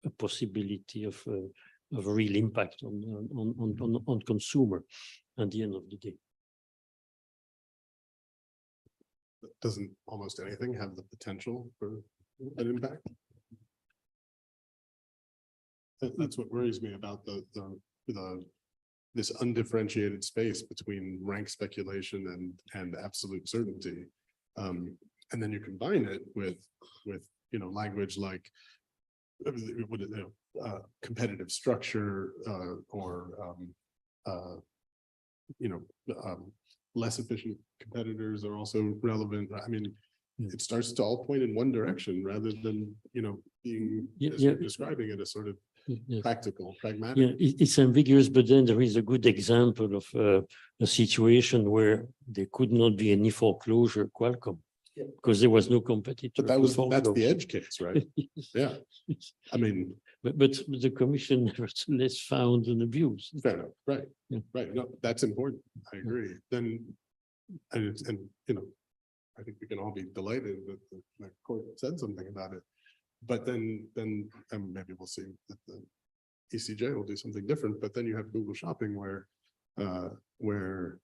Speaker 4: a possibility of a real impact on consumer at the end of the day.
Speaker 7: Doesn't almost anything have the potential for an impact? That's what worries me about this undifferentiated space between rank speculation and absolute certainty. And then you combine it with language like competitive structure or less efficient competitors are also relevant. I mean, it starts to all point in one direction rather than being as you're describing it as sort of practical, pragmatic.
Speaker 4: Yeah, it's ambiguous, but then there is a good example of a situation where there could not be any foreclosure, Qualcomm, because there was no competitor.
Speaker 7: But that's the edge case, right? Yeah. I mean,
Speaker 4: but the commission nevertheless found an abuse.
Speaker 7: fair enough, right?
Speaker 4: Yeah.
Speaker 7: Right. No, that's important. I agree. Then, and I think we can all be delighted that the court said something about it. But then and maybe we'll see that the ECJ will do something different. But then you have Google Shopping where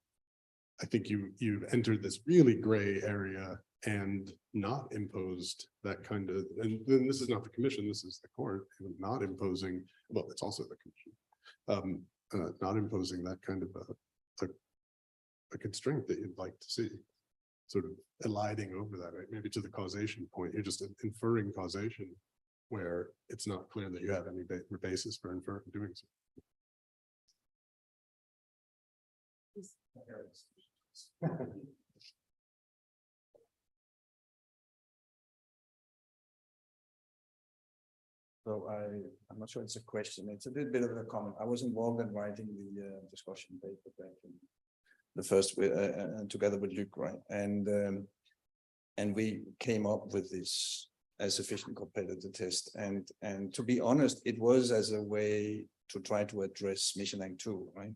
Speaker 7: I think you've entered this really gray area and not imposed that kind of, and then this is not the commission, this is the court, not imposing, well, it's also the commission, not imposing that kind of a constraint that you'd like to see, sort of eliding over that, right? Maybe to the causation point, you're just inferring causation where it's not clear that you have any basis for doing so.
Speaker 9: So I'm not sure it's a question. It's a little bit of a comment. I was involved in writing the discussion paper back in the first together with Luc, right? And we came up with this as sufficient competitor test. And to be honest, it was as a way to try to address Michelin 2, right?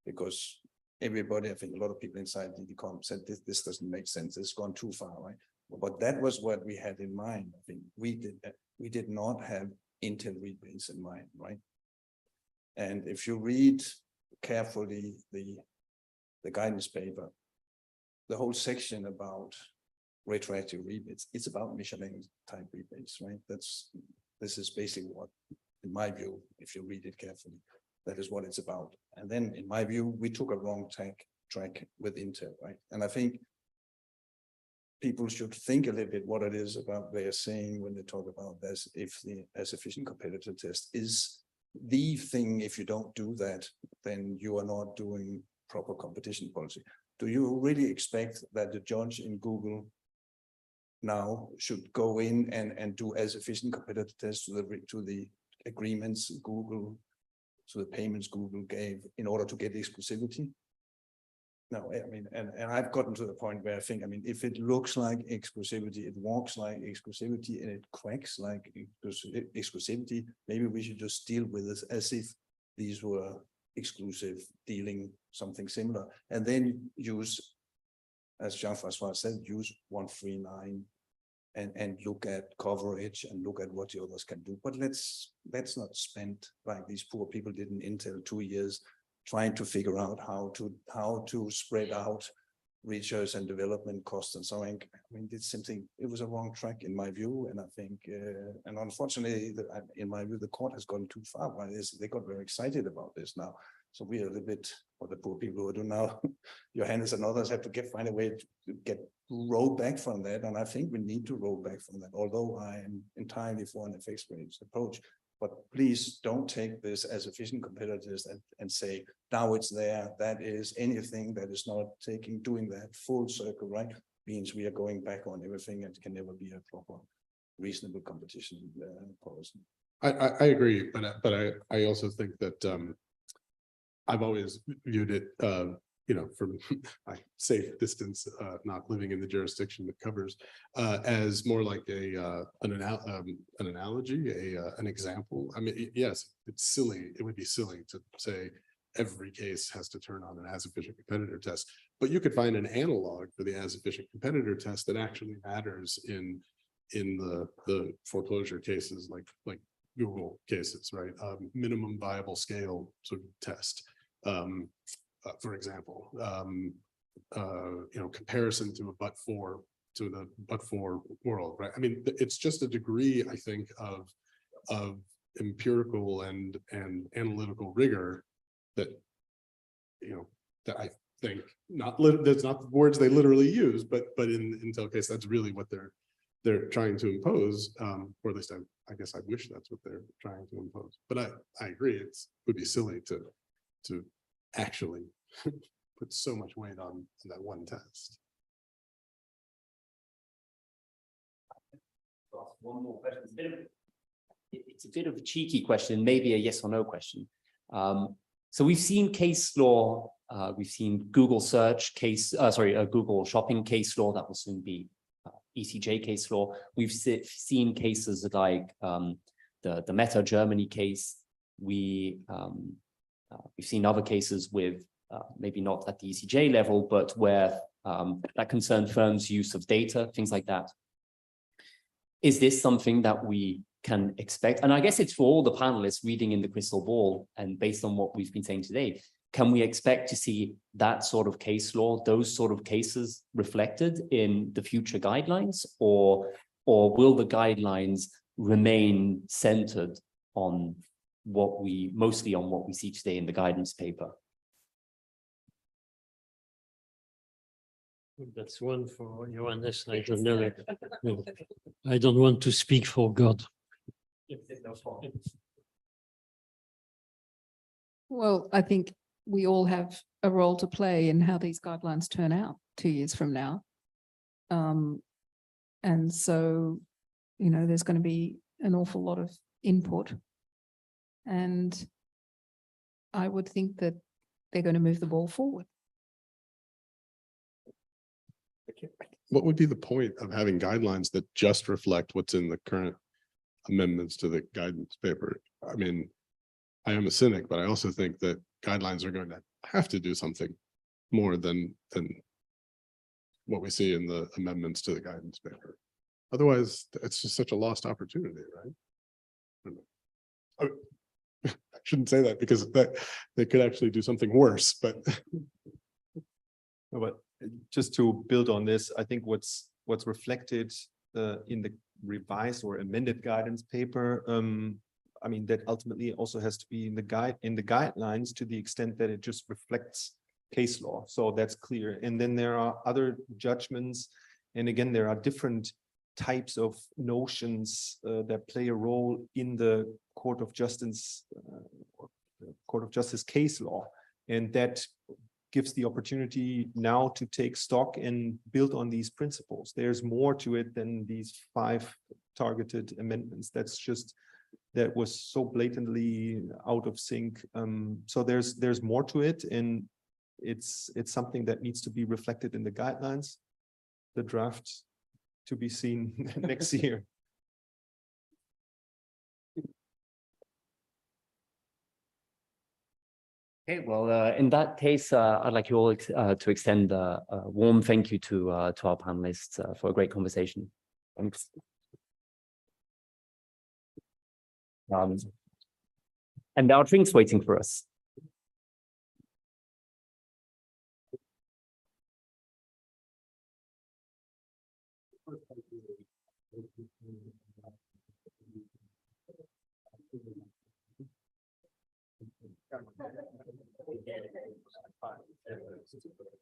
Speaker 9: Because everybody, I think a lot of people inside DDCOM said this doesn't make sense. It's gone too far, right? But that was what we had in mind. I think we did not have Intel rebates in mind, right? And if you read carefully the guidance paper, the whole section about retroactive rebates, it's about Michelin type rebates, right? This is basically what, in my view, if you read it carefully, that is what it's about. And then in my view, we took a wrong track with Intel, right? And I think people should think a little bit what it is about they're saying when they talk about this, if the as efficient competitor test is the thing. If you don't do that, then you are not doing proper competition policy. Do you really expect that the judge in Google now should go in and do as efficient competitor tests to the agreements Google, to the payments Google gave in order to get exclusivity? No, I mean, and I've gotten to the point where I think, I mean, if it looks like exclusivity, it walks like exclusivity, and it quacks like exclusivity, maybe we should just deal with this as if these were exclusive dealing, something similar, and then use, as Jean-François said, use 139 and look at coverage and look at what the others can do. But let's not spend like these poor people did in Intel 2 years trying to figure out how to spread out research and development costs and so on. I mean, it was a wrong track in my view, and I think, and unfortunately, in my view, the court has gone too far. They got very excited about this now. So we are a little bit, or the poor people who do now, Johannes and others have to find a way to roll back from that. And I think we need to roll back from that, although I am entirely for an FX-based approach. But please don't take this as efficient competitors and say, now it's there. That is anything that is not doing that full circle, right? Means we are going back on everything and can never be a proper, reasonable competition policy.
Speaker 7: I agree, but I also think that I've always viewed it, from a safe distance, not living in the jurisdiction that covers, as more like an analogy, an example. I mean, yes, it's silly. It would be silly to say every case has to turn on an as efficient competitor test, but you could find an analog for the as efficient competitor test that actually matters in the foreclosure cases, like Google cases, right? Minimum viable scale sort of test, for example, comparison to a the but for world, right? I mean, it's just a degree, I think, of empirical and analytical rigor that, that I think that's not the words they literally use, but in Intel case, that's really what they're trying to impose, or at least I guess I wish that's what they're trying to impose. But I agree, it would be silly to actually put so much weight on that one test.
Speaker 2: One more question. It's a bit of a cheeky question, maybe a yes or no question. So we've seen case law, we've seen Google search case, Google shopping case law that will soon be ECJ case law. We've seen cases like the Meta Germany case. We've seen other cases with maybe not at the ECJ level, but where that concern firms' use of data, things like that. Is this something that we can expect? And I guess it's for all the panelists reading in the crystal ball, and based on what we've been saying today, can we expect to see that sort of case law, those sort of cases reflected in the future guidelines, or will the guidelines remain centered on mostly on what we see today in the guidance paper?
Speaker 4: That's one for Johannes. I don't know. No, I don't want to speak for God.
Speaker 5: Well, I think we all have a role to play in how these guidelines turn out 2 years from now. And so, there's going to be an awful lot of input. And I would think that they're going to move the ball forward.
Speaker 7: What would be the point of having guidelines that just reflect what's in the current amendments to the guidance paper? I mean, I am a cynic, but I also think that guidelines are going to have to do something more than what we see in the amendments to the guidance paper. Otherwise, it's just such a lost opportunity, right? I shouldn't say that, because they could actually do something worse, but
Speaker 6: just to build on this, I think what's reflected in the revised or amended guidance paper, I mean, that ultimately also has to be in the guidelines to the extent that it just reflects case law. So that's clear. And then there are other judgments. And again, there are different types of notions that play a role in the Court of Justice case law. And that gives the opportunity now to take stock and build on these principles. There's more to it than these 5 targeted amendments. That was so blatantly out of sync. So there's more to it, and it's something that needs to be reflected in the guidelines. The draft to be seen next year.
Speaker 2: Okay, well, in that case, I'd like you all to extend a warm thank you to our panelists for a great conversation. Thanks. And there are drinks waiting for us.